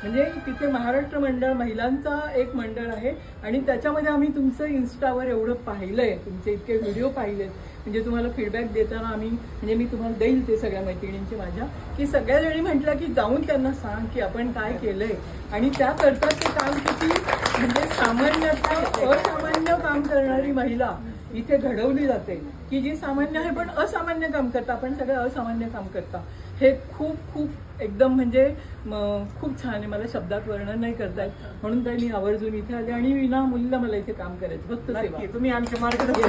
म्हणजे तिथे महाराष्ट्र मंडळ महिलांचा एक मंडळ आहे आणि त्याच्यामध्ये आम्ही तुमचं इन्स्टावर एवढं पाहिलंय, तुमचे इतके व्हिडिओ पाहिलेत. म्हणजे तुम्हाला फीडबॅक देताना आम्ही म्हणजे मी तुम्हाला देईल ते सगळ्या मैत्रिणींचे माझ्या, की सगळ्या जणी म्हटलं की जाऊन त्यांना सांग की आपण काय केलंय आणि त्या करतात ते काम किती म्हणजे असामान्य काम करणारी महिला इथे घडवली जाते की जी सामान्य आहे पण असामान्य काम करता. आपण सगळं असामान्य काम करता. हे खूप खूप एकदम म्हणजे खूप छान आहे. मला शब्दात वर्णन नाही करता येत, म्हणून काय मी आवर्जून इथे आले आणि विना मुलीला मला इथे काम करायचं फक्त सेवा. तुम्ही आमच्या मार्गदर्शन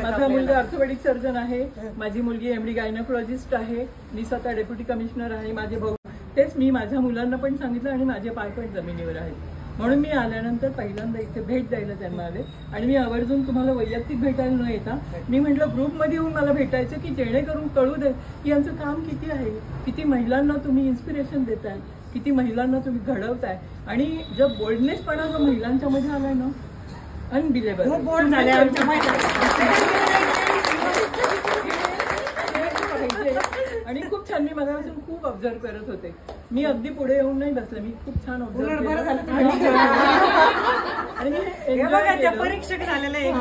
माझा मुलगा ऑर्थोपेडिक सर्जन आहे, माझी मुलगी MD गायनोकोलॉजिस्ट आहे, मी स्वतः डेप्युटी कमिशनर आहे, माझे भाऊ तेच. मी माझ्या मुलांना पण सांगितलं आणि माझे पाय पण जमिनीवर आहेत. म्हणून मी आल्यानंतर पहिल्यांदा इथे भेट द्यायला त्यांना आले आणि मी आवर्जून तुम्हाला वैयक्तिक भेटायला न येता मी म्हटलं ग्रुपमध्ये येऊन मला भेटायचं की जेणेकरून कळू दे की यांचं काम किती आहे, किती महिलांना तुम्ही इन्स्पिरेशन देताय, किती महिलांना तुम्ही घडवताय आणि जर बोल्डनेसपणा जो महिलांच्या मध्ये आलाय ना अनबिलेबल आणि खूप छान. मी मगापासून खूप ऑब्झर्व करत होते. मी अगदी पुढे येऊन नाही बसले, मी खूप छान ऑब्झर्व केलं आणि परीक्षक झालेले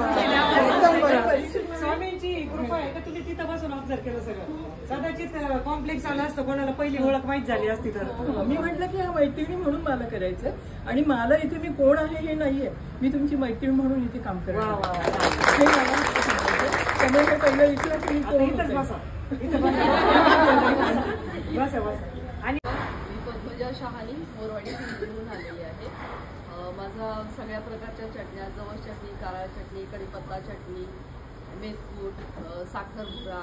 स्वामींची कृपा आहे तर तुम्ही तिथं बसून ऑब्झर्व केलं सगळं. कदाचित कॉम्प्लेक्स आला असतं, कोणाला पहिली ओळख माहीत झाली असती तर. मी म्हटलं की हा मैत्रिणी म्हणून मला करायचंय आणि मला इथे मी कोण आहे हे नाहीये, मी तुमची मैत्रीण म्हणून इथे काम करते हे मला सांगायचं. त्यामुळे हे पहिलं विचार की मी कोण बसा. आणि मी पद्मजा शहानी मोरवाडी पिंपरीहून आलेली आहे. माझा सगळ्या प्रकारच्या चटण्या, जवस चटणी, कारळ चटणी, कढीपत्ता चटणी, मेथकूट, साखर भुरा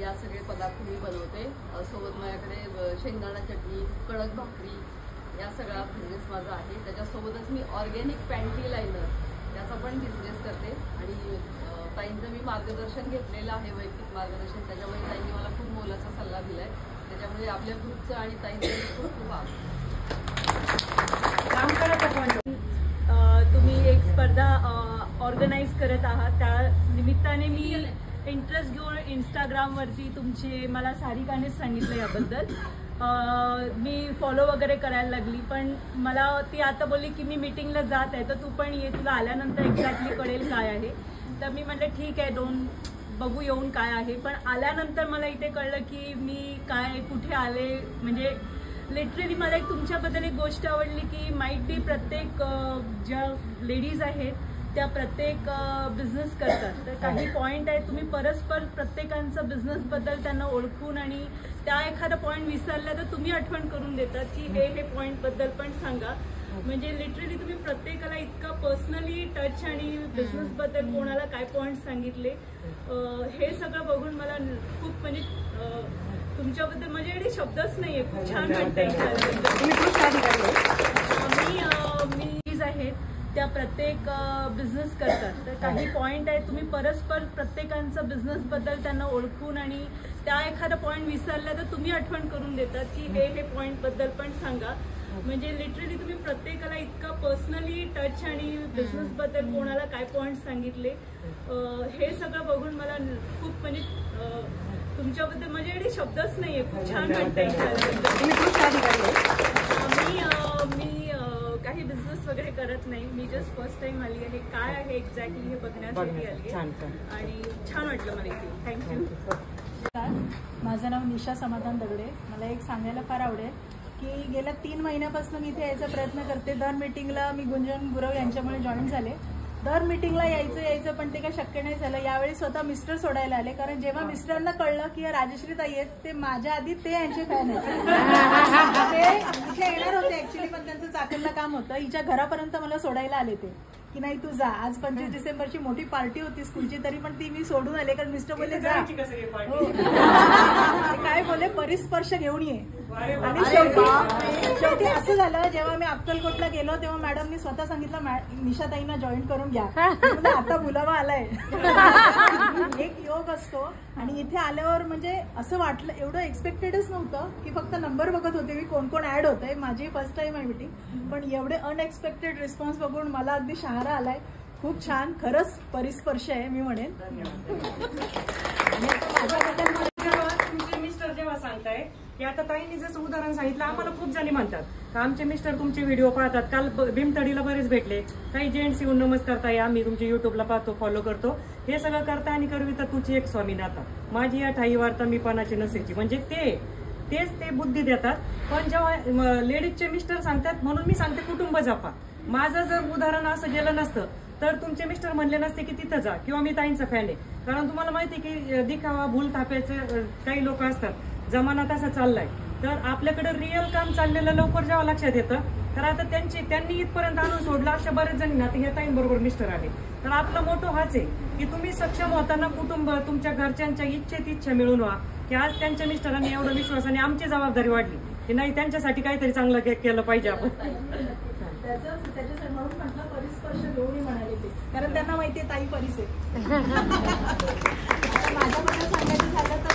या सगळे पदार्थ मी बनवते. सोबत माझ्याकडे शेंगदाणा चटणी, कडक भाकरी या सगळा बिझनेस माझा आहे. त्याच्यासोबतच मी ऑर्गॅनिक पॅन्टी लायनर याचा पण बिझनेस करते आणि ताईंचं मी मार्गदर्शन घेतलेलं आहे, वैयक्तिक मार्गदर्शन. त्याच्यामुळे ताईंनी मला खूप मोलाचा सल्ला दिलाय. त्याच्यामुळे आपल्या ग्रुपचं आणि ताईंचं खूप खूप काम करत. तुम्ही एक स्पर्धा ऑर्गनाईज करत आहात, त्या निमित्ताने मी इंटरेस्ट घेऊन इंस्टाग्रामवरती तुमचे मला सारिकानेच सांगितलं याबद्दल. मी फॉलो वगैरे करायला लागली, पण मला ती आता बोलली की मी मीटिंगला जात आहे तर तू पण ये, तुला आल्यानंतर एक्झॅक्टली कळेल काय आहे. तर मी म्हटलं ठीक आहे, बघू येऊन काय आहे. पण आल्यानंतर मला इथे कळलं की मी काय कुठे आले. म्हणजे लिटरली मला एक तुमच्याबद्दल एक गोष्ट आवडली की माईट बी प्रत्येक ज्या लेडीज आहेत त्या प्रत्येक बिझनेस करतात, तर काही पॉईंट आहे तुम्ही परस्पर प्रत्येकांचं बिझनेसबद्दल त्यांना ओळखून आणि त्या एखादा पॉईंट विसरला तर तुम्ही आठवण करून देतात की हे पॉईंटबद्दल पण सांगा. म्हणजे लिटरली तुम्ही प्रत्येकाला इतका पर्सनली टच आणि बिझनेसबद्दल कोणाला काय पॉईंट सांगितले, हे सगळं बघून मला खूप म्हणजे तुमच्याबद्दल म्हणजे एवढे शब्दच नाहीये, खूप छान वाटतंय. मी आहेत त्या प्रत्येक बिझनेस करतात, तर काही पॉईंट आहे तुम्ही परस्पर प्रत्येकांचं बिझनेसबद्दल त्यांना ओळखून आणि त्या एखादा पॉईंट विसरला तर तुम्ही आठवण करून देतात की हे पॉईंटबद्दल पण सांगा. म्हणजे लिटरली तुम्ही प्रत्येकाला इतका पर्सनली टच आणि बिझनेसबद्दल कोणाला काय पॉईंट सांगितले, हे सगळं बघून मला खूप म्हणजे तुमच्याबद्दल म्हणजे एवढे शब्दच नाहीये, खूप छान वाटतंय. मी काही बिझनेस वगैरे करत नाही, मी जस्ट फर्स्ट टाइम आली आहे. काय आहे एक्झॅक्टली हे बघण्यासाठी आली आणि छान वाटलं मला इथे. थँक्यू. माझं नाव निशा समाधान दगडे. मला एक सांगायला फार आवडेल की गेल्या 3 महिन्यापासून मी इथे यायचा प्रयत्न करते. दर मीटिंगला मी गुंजन गुरव यांच्यामुळे जॉईन झाले. दर मीटिंगला यायचं पण ते काही शक्य नाही झालं. यावेळी स्वतः मिस्टर सोडायला आले, कारण जेव्हा मिस्टरांना कळलं की राजश्री ताई आहेत, ते माझ्या आधी ते यांचे फॅन आहेत. ते इथे येणार होते ऍक्च्युली, पण त्यांचं चाकणला काम होतं. हिच्या घरापर्यंत मला सोडायला आले ते की नाही तू जा. आज 25 डिसेंबरची मोठी पार्टी होती स्कूलची, तरी पण ती मी सोडून आले कारण मिस्टर बोलले जा. काय बोले परिस्पर्श घेऊन ये. आणि शेवटी असं झालं, जेव्हा मी अक्कलकोटला गेलो तेव्हा मॅडमनी स्वतः सांगितलं निशाताईंना जॉईन करून घ्या. आता बुलावा आलाय. एक योग असतो. आणि इथे आल्यावर म्हणजे असं वाटलं, एवढं एक्सपेक्टेडच नव्हतं की फक्त नंबर बघत होते मी कोण कोण ऍड होत आहे. माझी फर्स्ट टाइम आहे मीटिंग, पण एवढे अनएक्सपेक्टेड रिस्पॉन्स बघून मला अगदी शहारा आलाय. खूप छान, खरंच परिस्पर्श आहे मी म्हणेन. तुमचे मिस्टर जेव्हा सांगताय की आता ताईंनी जसं उदाहरण सांगितलं, आम्हाला खूप जणी म्हणतात का आमचे मिस्टर तुमचे व्हिडिओ पाहतात. काल भीमतडीला बरेच भेटले, काही जेंट्स येऊन नमस्कार ताई आम्ही तुमचे युट्यूबला पाहतो, फॉलो करतो. हे सगळं करता आणि करवी तर तुझी एक स्वामीनाथा माझी या ठाई वार्ता मी पानाची नसेची. म्हणजे तेच ते बुद्धी देतात. पण जेव्हा लेडीजचे मिस्टर सांगतात, म्हणून मी सांगते कुटुंब जपा. माझं जर उदाहरण असं गेलं नसतं तर तुमचे मिस्टर म्हणले नसते की तिथं जा, किंवा मी ताईंचा फॅन आहे. कारण तुम्हाला माहिती की दिखावा भूल थापायचे काही लोक असतात, जमाना तसा चाललाय. तर आपल्याकडे रिअल काम चाललेलं लवकर जेव्हा लक्षात येतं, तर आता त्यांनी इथपर्यंत आणून सोडलं. अशा बरेच जणी आता ह्या ताईंबरोबर मिस्टर आले. तर आपला मोठो हाच आहे की तुम्ही सक्षम होताना कुटुंब तुमच्या घरच्यांच्या इच्छा मिळून व्हा. की आज त्यांच्या मिस्टरांनी एवढा विश्वास आणि आमची जबाबदारी वाढली की नाही त्यांच्यासाठी काहीतरी चांगलं केलं पाहिजे आपण. त्याच्यासाठी म्हणून म्हटलं परिस्पर्श घेऊन म्हणाले ते, कारण त्यांना माहिती आहे ताई परिस आहे. माझ्याबद्दल सांगायचं झालं तर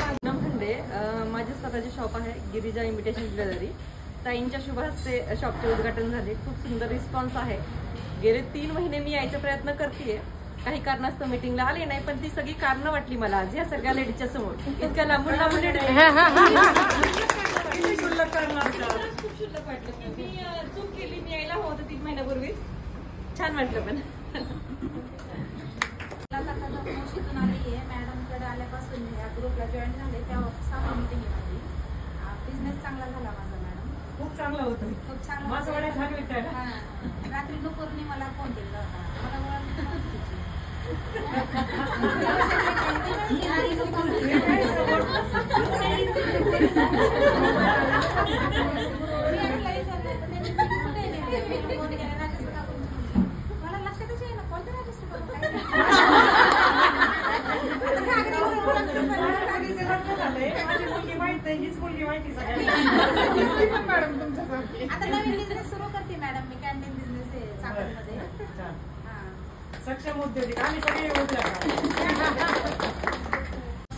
माझे स्वतःचे शॉप आहे गिरिजा इमिटेशन ज्वेलरी. ताईंच्या शुभ हस्ते शॉपचे उद्घाटन झाले. खूप सुंदर रिस्पॉन्स आहे. गेले 3 महिने मी यायचा प्रयत्न करतेय. काही कारणास्तव मीटिंगला आले नाही, पण ती सगळी कारणं वाटली मला आज या सगळ्या लेडीजच्या समोर. इतक्या लांबून लांबून खूप शुल्लक वाटलं. मी चूक केली, मी यायला हवं होतं 3 महिन्यापूर्वीच. छान वाटलं पण. शिकून आली आहे. मॅडमकडे आल्यापासून या ग्रुपला जॉईन झाले तेव्हा 6 मीटिंग आहे माझी. बिझनेस चांगला झाला माझा मॅडम. खूप चांगला होतं. खूप चांगला. माझं वाड्या छान विकताय ना. रात्री नुकरनी मला फोन केला होता. मला ओळख नव्हती तिची. मला लक्षातच आहे ना कोणत्या आता नवीन बिझनेस सुरू करते मॅडम मी. कॅन्टीन बिझनेस आहे चाकणमध्ये. सक्षम उद्योजक आम्ही सगळे उद्योग.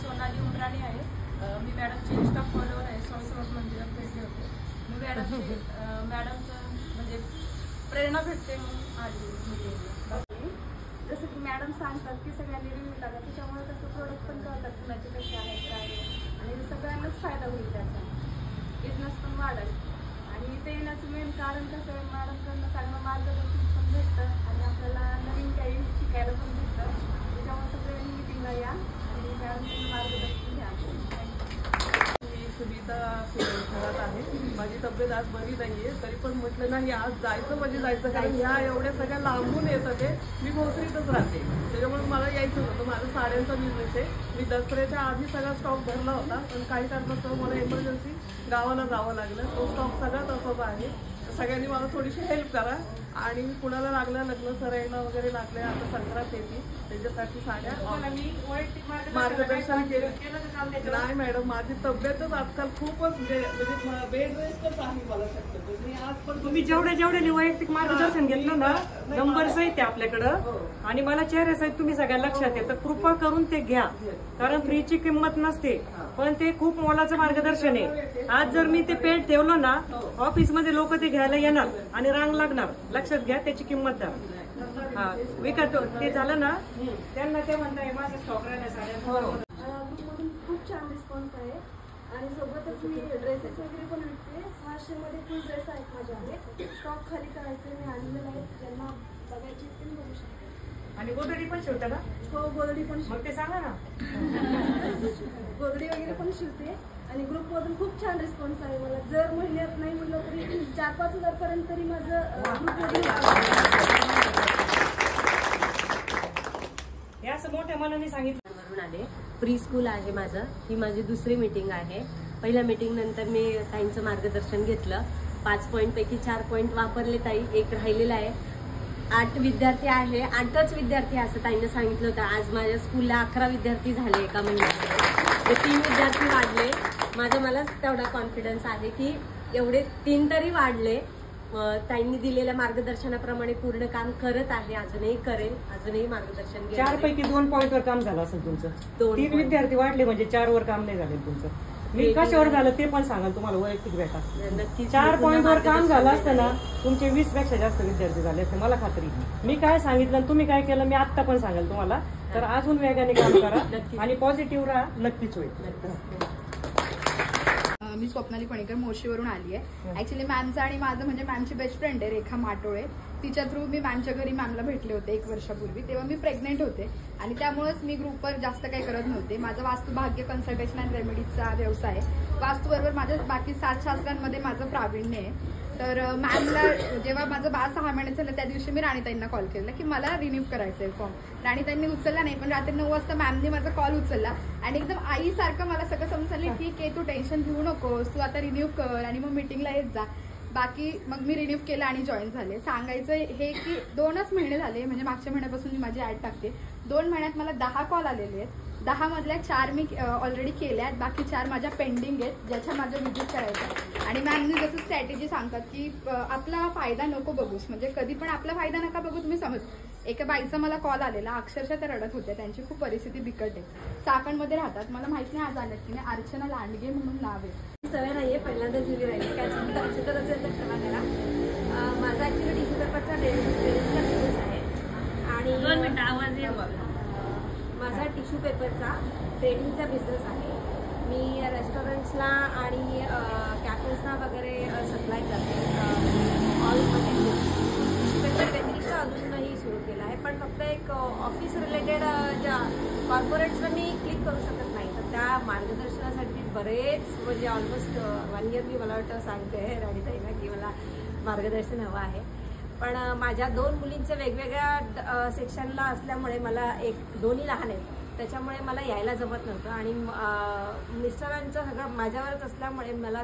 सोनाली उमराणी आहे. मी मॅडमची इंस्टा फॉलोअर आहे. स्वामीसमर्थ मंदिरात भेटले होते. मी मॅडमचं म्हणजे प्रेरणा भेटते म्हणून आली. जसं की मॅडम सांगतात की सगळ्यांनी रिव्ह्यू टाका, त्याच्यामुळे कसं प्रोडक्ट पण कळतात कुणाचे कसे आहेत काय आहे, आणि सगळ्यांनाच फायदा होईल त्याचा. बिझनेस पण वाढेल. आणि इथे येण्याचं मेन कारण कसं आहे, मॅडमकडनं चांगलं मार्गदर्शन पण भेटतं आणि आपल्याला नवीन काही शिकायला पण भेटतं. त्याच्यामुळे सगळ्यांनी मिटिंगला या आणि मॅडमचं मार्गदर्शन घ्या. मी सुनीता घरात आहे. माझी तब्येत आज बरी नाहीये, तरी पण म्हटलं नाही आज जायचं म्हणजे जायचं, कारण ह्या एवढ्या सगळ्या लांबून येतात ते. मी भोसरीतच राहते, त्याच्यामुळे मला यायचं होतं. माझा साड्यांचा बिझनेस आहे. मी दसऱ्याच्या आधी सगळा स्टॉक भरला होता, पण काही कारणास्तव मला इमर्जन्सी गावाला जावं लागलं. तो स्टॉक सगळा तसाच आहे. सगळ्यांनी मला थोडीशी हेल्प करा. आणि कुणाला लागलं लग्न सराईला वगैरे लागले, आता संक्रांत येते त्याच्यासाठी साड्या मार्गदर्शन केलं. नाही मॅडम, माझी तब्येतच आजकाल खूपच म्हणजे बेड रेस्टच आहे मला शक्यतो. मी आज पण तुम्ही जेवढे वैयक्तिक मार्गदर्शन घेतलं ना, नंबर सहित आहे आपल्याकडं. आणि मला चेहऱ्या सहित तुम्ही सगळ्या लक्षात येतं. कृपा करून ते घ्या, कारण फ्रीची किंमत नसते, पण ते खूप मोलाचं मार्गदर्शन आहे. आज जर मी ते पेड ठेवलं ना, ऑफिसमध्ये लोक ते घ्यायला येणार आणि रांग लागणार. लक्षात घ्या, त्याची किंमत द्या. हा विकत ते झालं ना, त्यांना ते म्हणताय माझं स्टॉक राहिला साड्या. ग्रुपमधून खूप छान रिस्पॉन्स आहे. आणि सोबतच मी ड्रेसेस वगैरे पण विकते. 600 मध्ये फुल ड्रेस आहेत माझ्याकडे. स्टॉक खाली करायचे मी आणलेलं आहे. त्यांना बघायची ते बघू शकते. आणि गोदडी पण शिवता ना? हो, गोदडी पण. मग ते सांगा ना. गोदडी वगैरे पण शिवते. आणि ग्रुपमधून खूप छान रिस्पॉन्स आहे मला. जर महिन्यात नाही म्हटलं तरी 4-5 हजार पर्यंत तरी माझं ग्रुपमधून. हे असं मोठ्या मनाने सांगितलं. आले. प्री स्कूल आहे माझं. ही माझी दुसरी मीटिंग आहे. पहिल्या मीटिंग नंतर मी ताईंचं मार्गदर्शन घेतलं. 5 पॉईंटपैकी 4 पॉईंट वापरले ताई. एक राहिलेला आहे. 8 विद्यार्थी आहे. 8च विद्यार्थी असं ताईंना सांगितलं होतं. आज माझ्या स्कूलला 11 विद्यार्थी झाले एका महिन्यात. ते 3 विद्यार्थी वाढले. मलाच तेवढा कॉन्फिडन्स आहे की एवढे 3 तरी वाढले. ताईंनी दिलेल्या मार्गदर्शनाप्रमाणे पूर्ण काम करत आहे. अजूनही करेल. अजूनही मार्गदर्शन घ्या. 4 पैकी 2 पॉईंटवर काम झालं असेल तुमचं. 3 विद्यार्थी वाढले म्हणजे 4 वर काम नाही झाले तुमचं. मी कशावर झालं ते पण सांगाल तुम्हाला वैयक्तिक भेटा. नक्की 4 पॉईंटवर काम झालं असतं ना, तुमचे 20 पेक्षा जास्त विद्यार्थी झाले असते, मला खात्री. मी काय सांगितलं तुम्ही काय केलं मी आत्ता पण सांगाल तुम्हाला. तर अजून वेगाने काम करा आणि पॉझिटिव्ह राहा. नक्कीच होईल. मी स्वप्नाली पणेकर मोर्शीवरून आली आहे. ऍक्च्युली मॅमचं आणि माझं म्हणजे मॅमची बेस्ट फ्रेंड आहे रेखा माटोळे. तिच्या थ्रू मी मॅमच्या घरी मॅमला भेटले होते 1 वर्षापूर्वी. तेव्हा मी प्रेग्नेंट होते आणि त्यामुळेच मी ग्रुपवर जास्त काही करत नव्हते. माझा वास्तुभाग्य कन्सल्टेशन अँड रेमेडीजचा व्यवसाय आहे. वास्तूबरोबर माझ्या बाकी 7 शास्त्रांमध्ये माझं प्रावीण्य आहे. तर मॅमला जेव्हा माझं बाळ 6 महिन्याचं झालं त्या दिवशी मी राणीताईंना कॉल केला की मला रिन्यू करायचं आहे फॉर्म. राणीताईंनी उचलला नाही, पण रात्री 9 वाजता मॅमने माझा कॉल उचलला आणि एकदम आईसारखं मला सगळं समजलं. ठीक आहे, तू टेन्शन घेऊ नकोस, तू आता रिन्यू कर आणि मग मीटिंगला येत जा. बाकी मग मी रिन्यू केलं आणि जॉईन झाले. सांगायचं हे की 2च महिने झाले, म्हणजे मागच्या महिन्यापासून मी माझी ऍड टाकते. 2 महिन्यात मला 10 कॉल आलेले आहेत. 10 मधल्या 4 मी ऑलरेडी केल्या आहेत, बाकी 4 माझ्या पेंडिंग आहेत ज्याच्या माझ्या व्हिजिट करायच्या. आणि मॅमनी जसं स्ट्रॅटेजी सांगतात की आपला फायदा नको बघूस, म्हणजे कधी पण आपला फायदा नका बघू तुम्ही. समज एका बाईचा मला कॉल आलेला, अक्षरशः त्या रडत होत्या, त्यांची खूप परिस्थिती बिकट आहे, चाकणमध्ये राहतात. मला माहित नाही आज आल्यात की नाही, अर्चना लांडगे म्हणून नाव आहे. सवय नाहीये, पहिल्यांदाच दिली राहिली काय कन्सिडर असेल तर क्षमा करा. माझा ॲक्च्युली टिश्यू पेपरचा ट्रेडिंगचा बिझनेस आहे आणि 2 मिनिटं आवाज ये. माझा टिश्यू पेपरचा ट्रेडिंगचा बिझनेस आहे. मी रेस्टॉरंट्सला आणि कॅफेसला वगैरे सप्लाय करते. ऑल टिश्यू पेपर व्यतिरिक्त अजूनही सुरू केलं आहे, पण फक्त एक ऑफिस रिलेटेड ज्या कॉर्पोरेट्सवर मी क्लिक करू शकत नाही, तर त्या मार्गदर्शनासाठी बरेच म्हणजे ऑलमोस्ट 1 इयर मी मला वाटतं सांगते राणीताईला की मला मार्गदर्शन हवं आहे. पण माझ्या 2 मुलींच्या वेगवेगळ्या सेक्शनला असल्यामुळे मला दोन्ही लहान आहेत, त्याच्यामुळे मला यायला जमत नव्हतं आणि मिस्टरांचं सगळं माझ्यावरच असल्यामुळे मला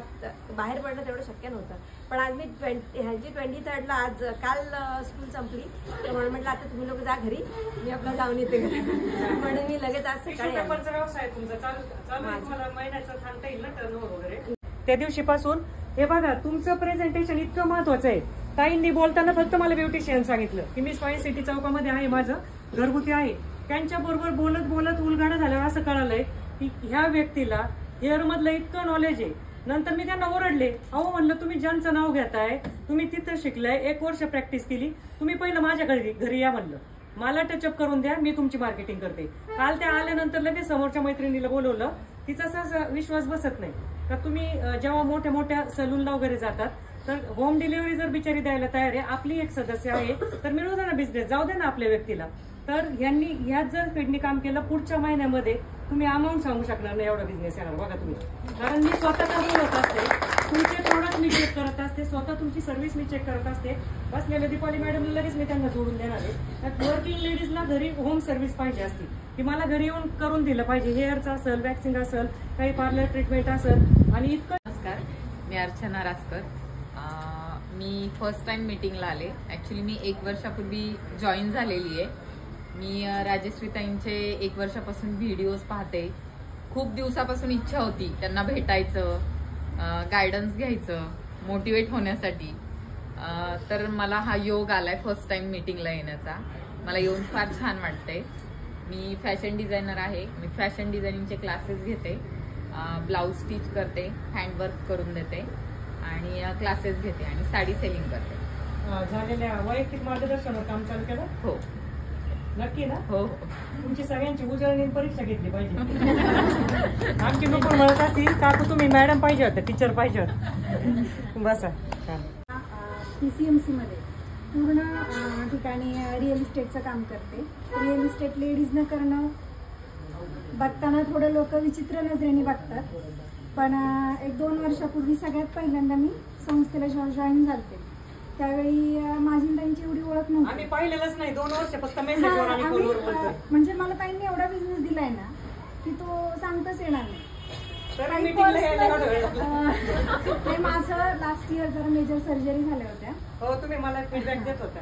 बाहेर पडणं तेवढं शक्य नव्हतं. पण आज मी 23rd आज काल स्कूल संपली, तर म्हणून म्हटलं आता तुम्ही लोक जा घरी, मी आपलं जाऊन येते घरी. म्हणून मी लगेच आज सकाळी व्यवसाय तुमचा चालू महिन्याचं सांगता येईल ना टर्नओव्हर वगैरे. त्या दिवशीपासून हे बघा तुमचं प्रेझेंटेशन इतकं महत्वाचं आहे. ताईंनी बोलताना फक्त मला ब्युटिशियन सांगितलं की मी स्वाइन सिटी चौकामध्ये आहे, माझं घरगुती आहे. त्यांच्याबरोबर बोलत बोलत उलगाडा झाल्यावर असं कळालंय की ह्या व्यक्तीला हेअर मधलं इतकं नॉलेज आहे. नंतर मी त्यांना ओरडले, अहो म्हणलं तुम्ही ज्यांचं नाव घेताय, तुम्ही तिथं शिकलाय, 1 वर्ष प्रॅक्टिस केली, तुम्ही पहिलं माझ्या घरी या म्हणलं, मला टचअप करून द्या, मी तुमची मार्केटिंग करते. काल त्या आल्यानंतर लगेच समोरच्या मैत्रिणीला बोलवलं. तिचा असा विश्वास बसत नाही का तुम्ही जेव्हा मोठ्या मोठ्या सलूनला वगैरे जातात तर होम डिलिव्हरी जर बिचारी द्यायला तयार आहे, आपली एक सदस्य आहे, तर मिळू द्या ना बिझनेस, जाऊ द्या ना आपल्या व्यक्तीला. तर ह्यांनी ह्यात जर स्पीडनी काम केलं, पुढच्या महिन्यामध्ये तुम्ही अमाऊंट सांगू शकणार नाही एवढा बिझनेस येणार बघा तुम्ही. कारण मी स्वतः बोलत असते, तुमचे प्रोडक्ट मी चेक करत असते, स्वतः तुमची सर्व्हिस मी चेक करत असते. बसलेल्या दीपाली मॅडमला लगेच मी त्यांना जोडून देणार आहे. वर्किंग लेडीजला घरी होम सर्व्हिस पाहिजे असते की मला घरी येऊन करून दिलं पाहिजे, हेअरचं असेल, वॅक्सिंग असेल, काही पार्लर ट्रीटमेंट असेल. आणि इतकं. नमस्कार, मी अर्चना रासकर. मी फर्स्ट टाइम मीटिंगला आले. ॲक्च्युली मी 1 वर्षापूर्वी जॉईन झालेली आहे. मी राजश्रीताईंचे 1 वर्षापासून व्हिडिओज पाहते. खूप दिवसापासून इच्छा होती त्यांना भेटायचं, गायडन्स घ्यायचं, मोटिवेट होण्यासाठी. तर मला हा योग आलाय फर्स्ट टाइम मीटिंगला येण्याचा. मला येऊन फार छान वाटते. मी फॅशन डिझायनर आहे. मी फॅशन डिझायनिंगचे क्लासेस घेते, ब्लाऊज स्टिच करते, हँडवर्क करून देते आणि क्लासेस घेते आणि साडी सेलिंग करते. झालेल्या वैयक्तिक मार्गदर्शनावर काम चालू केलं? हो. नक्की ना? हो. तुमची सगळ्यांची उजळणी परीक्षा घेतली पाहिजे. आमची लोक म्हणत असतील काकू तुम्ही मॅडम पाहिजे होत्या, टीचर पाहिजे होत्या. बसा. PCMC मध्ये पूर्ण ठिकाणी रिअल इस्टेटचं काम करते. रिअल इस्टेट लेडीजनं करणं बघताना थोडं लोक विचित्र नजरेने बघतात, पण 1-2 वर्षापूर्वी सगळ्यात पहिल्यांदा मी संस्थेला जॉईन झाले. त्यावेळी माझी ताईंची एवढी ओळख नव्हती. आम्ही पाहिलेलंच नाही 2 वर्ष फक्त मेसेजवर आणि कॉलवर बोलतोय. म्हणजे मला ताईंनी एवढा बिझनेस दिलाय ना की तो सांगताच येणार नाही. माझं लास्ट इयर जरा मेजर सर्जरी झाल्या होत्या. हो, तुम्ही मला फीडबॅक देत होता.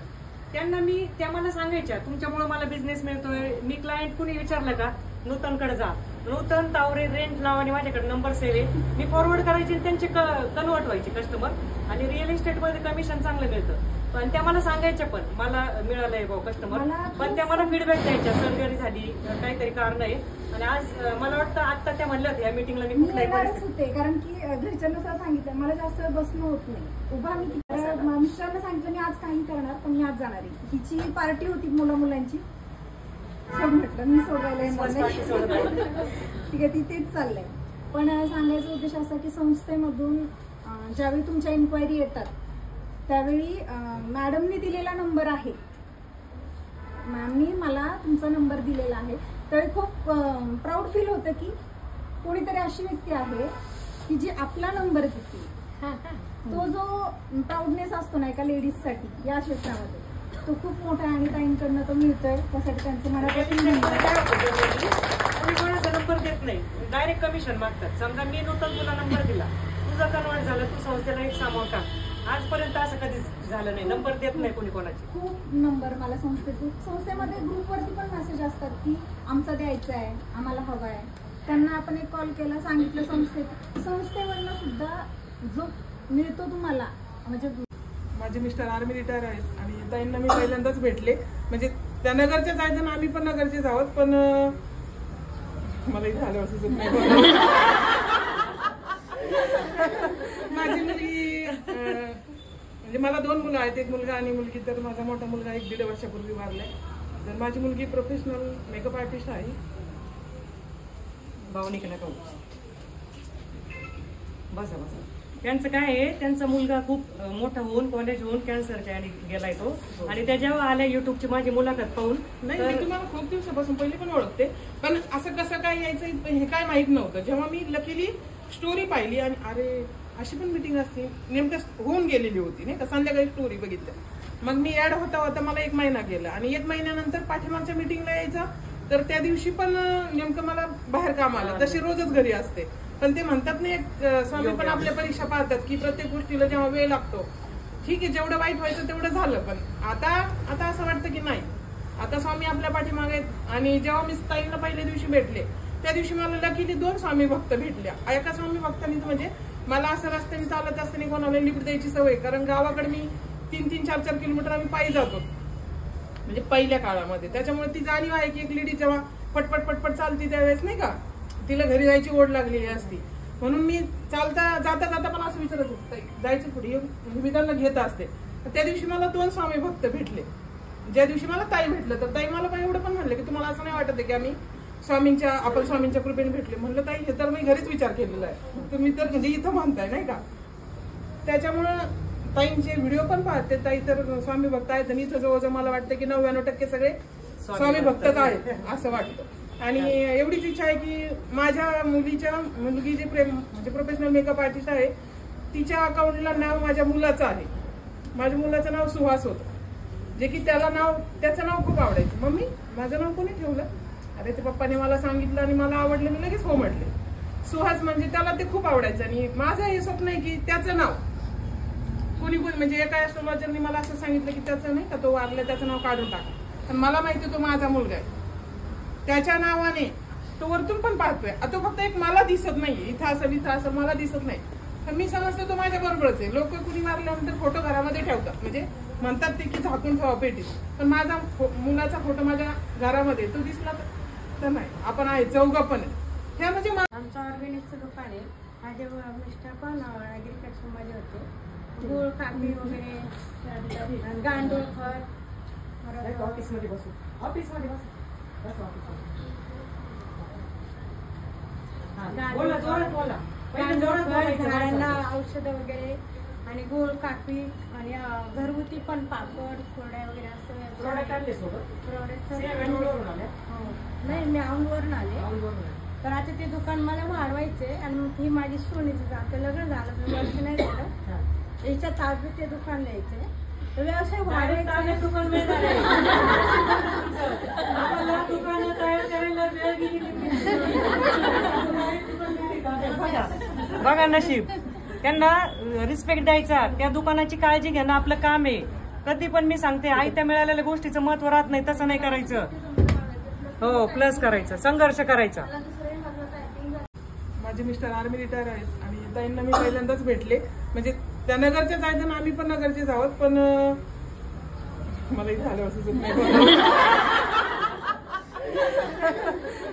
त्या मला सांगायच्या तुमच्यामुळे मला बिझनेस मिळतोय. मी क्लायंट कुणी विचारलं का नूतनकडे जा, नूतन तावरे रेंट नावाने माझ्याकडे नंबर सेव आहे, मी फॉरवर्ड करायचे, त्यांचे कन्वर्ट व्हायचे कस्टमर. आणि रिअल इस्टेटमध्ये कमिशन चांगलं मिळतं. पण त्या मला सांगायच्या पण मला मिळालंय भाऊ कस्टमर, पण त्या मला फीडबॅक द्यायच्या सर्जरी झाली, काहीतरी कारण आहे. आणि आज मला वाटतं आता त्या म्हणल्या होत्या या मीटिंगला मी येणारच होते, कारण की घरच्यांना सांगितलं मला जास्त बसणं होत नाही. उभा मी मिस्टरांना सांगितलं मी आज काही करणार, पण मी आज जाणार आहे. हिची पार्टी होती मुलांची, म्हटलं मी सोडवायला येणार नाही. ठीक आहे, तिथेच चाललंय. पण सांगायचा उद्देश असा की संस्थेमधून ज्यावेळी तुमच्या इन्क्वायरी येतात त्यावेळी मॅडमनी दिलेला नंबर आहे, मॅमनी मला तुमचा नंबर दिलेला आहे, त्यावेळी खूप प्राऊड फील होतं की कोणीतरी अशी व्यक्ती आहे की जी आपला नंबर देते. तो जो प्राऊडनेस असतो ना एका लेडीजसाठी या क्षेत्रामध्ये, तो खूप मोठा आहे आणि ताईंकडनं तो मिळतोय. त्यासाठी त्यांचं मनापासून कोणाचा नंबर देत नाही, डायरेक्ट कमिशन मागतात. समजा मी नूतन तुला नंबर दिला, तुझा कन्वर्ट झाला, तू संस्थेला एक सामावून टाक आजपर्यंत असं कधीच झालं नाही, नंबर देत नाही कोणी कोणाचे. खूप नंबर मला संस्थेमध्ये ग्रुपवरती पण मेसेज असतात की आमचा द्यायचा आहे, आम्हाला हवा आहे. त्यांना आपण एक कॉल केला, सांगितलं संस्थेवरनं सुद्धा जो मिळतो तुम्हाला. म्हणजे माझे मिस्टर आर्मी रिटायर आहेत आणि ताईंना मी पहिल्यांदाच भेटले. म्हणजे त्या नगरचेच आहेत आणि आम्ही पण नगरचेच आहोत, पण मला इथे आल्यावर सुचत नाही. माझी मुलगी म्हणजे मला 2 मुलं आहेत, एक मुलगा आणि मुलगी. तर माझा मोठा मुलगा 1-1.5 वर्षापूर्वी वारलाय. तर माझी मुलगी प्रोफेशनल मेकअप आर्टिस्ट आहे. भावनिक नका बसा बसा. त्यांचं काय आहे, त्यांचा मुलगा खूप मोठा होऊन कॉलेज होऊन कॅन्सरच्या आणि गेलाय तो. आणि त्या जेव्हा आल्या युट्यूबची माझी मुलाखत पाहून, नाही मी तुम्हाला खूप दिवसापासून पहिले पण ओळखते, पण असं कसं काय यायचं हे काय माहित नव्हतं. जेव्हा मी लकीली स्टोरी पाहिली आणि अरे अशी पण मीटिंग असते, नेमकं होऊन गेलेली होती नाही का, संध्याकाळी स्टोरी बघितलं. मग मी ऍड होता होता मला 1 महिना गेला आणि 1 महिन्यानंतर पाठीमागच्या मीटिंगला यायचा. तर त्या दिवशी पण नेमकं मला बाहेर काम आलं. तशी रोजच घरी असते, पण ते म्हणतात नाही स्वामी पण आपल्या परीक्षा पाहतात की प्रत्येक गोष्टीला जेव्हा वेळ लागतो, ठीक आहे जेवढं वाईट व्हायचं तेवढं झालं. पण आता असं वाटतं की नाही, आता स्वामी आपल्या पाठीमागे आहेत. आणि जेव्हा मी ताईंना पहिल्या दिवशी भेटले त्या दिवशी मला लकीली 2 स्वामी भक्त भेटल्या. एका स्वामी भक्तांनी म्हणजे मला असं रस्त्याने चालत असताना कोणाला लिफ्ट द्यायची सवय, कारण गावाकडे मी 3-3, 4-4 किलोमीटर आम्ही पायी जातो म्हणजे पहिल्या काळामध्ये. त्याच्यामुळे ती जाणीव आहे की एक लेडी जेव्हा पटपट पटपट चालती त्यावेळेस नाही का तिला घरी जायची ओढ लागलेली असती. म्हणून मी जाता जाता पण असं विचारत होते जायचं पुढे, म्हणजे मी त्यांना घेत असते. त्या दिवशी मला 2 स्वामी भक्त भेटले. ज्या दिवशी मला ताई भेटलं तर ताई मला पण एवढं पण म्हणलं की तुम्हाला असं नाही वाटत आहे की आम्ही आपण स्वामींच्या कृपेने भेटले. म्हणलं ताई हे तर मी घरीच विचार केलेला आहे, तुम्ही तर म्हणजे इथं म्हणताय नाही का. त्याच्यामुळं ताईंचे व्हिडिओ पण पाहते. ताई तर स्वामी भक्त आहेत आणि इथं जवळजवळ मला वाटतं की 99% सगळे स्वामी भक्तच आहेत असं वाटतं. आणि एवढीच इच्छा आहे की माझ्या मुलगी जे म्हणजे प्रोफेशनल मेकअप आर्टिस्ट आहे तिच्या अकाउंटला नाव माझ्या मुलाचं आहे. माझ्या मुलाचं नाव सुहास होतं, जे की त्याचं नाव खूप आवडायचं. मम्मी माझं नाव कोणी ठेवलं? अरे ते पप्पाने मला सांगितलं आणि मला आवडलं, मी लगेच हो म्हटले. सुहास म्हणजे त्याला ते खूप आवडायचं. आणि माझं हे स्वप्न आहे की त्याचं नाव कोणी म्हणजे एका ऍस्ट्रोलॉजरनी मला असं सांगितलं की त्याचं नाही का तो वारला त्याचं नाव काढून टाका. पण मला माहिती तो माझा मुलगा आहे, त्याच्या नावाने तो वरतून पण पाहतोय. तो फक्त एक मला दिसत नाही, इथं असं मला दिसत नाही, पण मी समजते तो माझ्या बरोबरच आहे. लोक कुणी मारल्यानंतर फोटो घरामध्ये ठेवतात, म्हणजे म्हणतात ते की झाकून ठेवा पेटीत, पण माझा मुलाचा फोटो माझ्या घरामध्ये तो दिसला तर नाही. आपण आहे चौघं पण आहे. हे म्हणजे आमचं ऑर्गॅनिकचं दुकान आहे. माझे मिस्टर पण ऍग्रिकल्चर मध्ये होते. गूळ काकडी वगैरे गांडूळ खत ऑफिसमध्ये बसू झाडांना औषधं वगैरे आणि गूळ काकडी आणि घरगुती पण पापड कोरड्या वगैरे असं प्रोडक्ट. नाही मी औंधवरून आले. तर आता ते दुकान मला वाढवायचे आणि ही माझी सोनीचं आता लग्न झालं वर्ष नाही झालं, याच्या ताब्यात ते दुकान द्यायचे. तर व्यवसाय वाढवायचा दुकान बघा नशीब. त्यांना रिस्पेक्ट द्यायचा, त्या दुकानाची काळजी घेणं आपलं काम आहे. कधी पण मी सांगते आयत्या मिळालेल्या गोष्टीचं महत्व राहत नाही, तसं नाही करायचं. हो प्लस करायचं, संघर्ष करायचा. माझे मिस्टर आर्मी रिटायर आहेत आणि ताईंना मी पहिल्यांदाच भेटले. म्हणजे त्या नगरचेच आहेत आणि आम्ही पण नगरचेच आहोत, पण मला इथे आल्यावर सुचत नाही.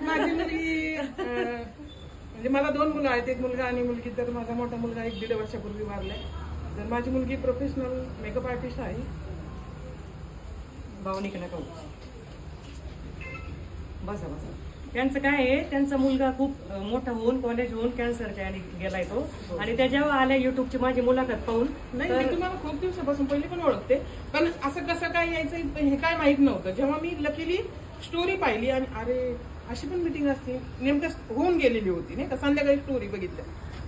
माझी मुलगी म्हणजे मला 2 मुलं आहेत, एक मुलगा आणि मुलगी. तर माझा मोठा मुलगा 1-1.5 वर्षापूर्वी वारलाय. तर माझी मुलगी प्रोफेशनल मेकअप आर्टिस्ट आहे. भावनिक नका बसा बसा. त्यांचं काय आहे, त्यांचा मुलगा खूप मोठा होऊन कॉलेज होऊन कॅन्सरच्या आणि गेलाय तो. आणि त्या जेव्हा आल्या युट्यूबची माझी मुलाखत पाहून, नाही मी तुम्हाला खूप दिवसापासून पहिले पण ओळखते, पण असं कसं काय यायचं हे काय माहित नव्हतं. जेव्हा मी लकीली स्टोरी पाहिली आणि अरे अशी पण मीटिंग असते, नेमकं होऊन गेलेली होती नाही का, संध्याकाळी स्टोरी बघितलं.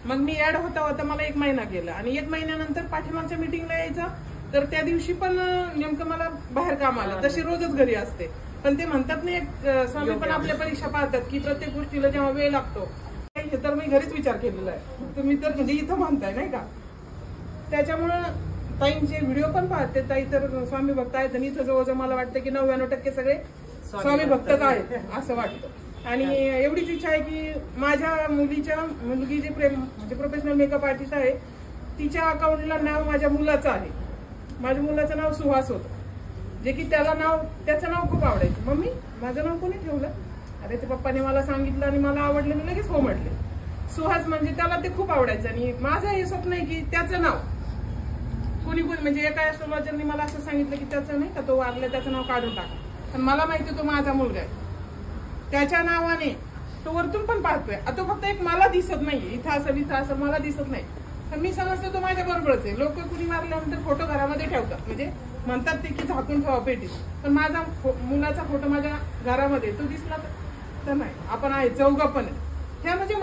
मग मी ऍड होता होता मला 1 महिना गेला आणि 1 महिन्यानंतर पाठीमागच्या मीटिंगला यायचा. तर त्या दिवशी पण नेमकं मला बाहेर काम आलं. तशी रोजच घरी असते, पण ते म्हणतात नाही स्वामी पण आपल्या परीक्षा पाहतात की प्रत्येक गोष्टीला जेव्हा वेळ लागतो. हे तर मी घरीच विचार केलेला आहे, तुम्ही तर म्हणजे इथं म्हणताय नाही का. त्याच्यामुळं ताईंचे व्हिडिओ पण पाहते. ताई तर स्वामी भक्त आहेत आणि इथं जवळजवळ मला वाटतं की 99% सगळे स्वामी भक्तच आहेत असं वाटतं. आणि एवढीच इच्छा आहे की माझ्या मुलगी जे म्हणजे प्रोफेशनल मेकअप आर्टिस्ट आहे तिच्या अकाउंटला नाव माझ्या मुलाचं आहे. माझ्या मुलाचं नाव सुहास होतं, जे की त्याचं नाव खूप आवडायचं. मम्मी माझं नाव कोणी ठेवलं? अरे ते पप्पाने मला सांगितलं आणि मला आवडलं, मी लगेच हो म्हटले. सुहास म्हणजे त्याला ते खूप आवडायचं आणि माझं हे स्वप्न आहे की त्याचं नाव कोणी म्हणजे एका ऍस्ट्रोलॉजरनी मला असं सांगितलं की त्याचं नाही का तो वारला त्याचं नाव काढून टाका. पण मला माहिती तो माझा मुलगा आहे, त्याच्या नावाने तो वरतून पण पाहतोय. तो फक्त एक मला दिसत नाहीये, इथं असं मला दिसत नाही. पण मी समजते तो माझ्या बरोबरच आहे. लोक कुणी मारल्यानंतर फोटो घरामध्ये ठेवतात, म्हणजे म्हणतात ते की झाकून ठेवा पेटीत. पण माझा मुलाचा फोटो माझ्या घरामध्ये तो दिसला तर नाही. आपण आहे चौघं पण आहे. ह्या म्हणजे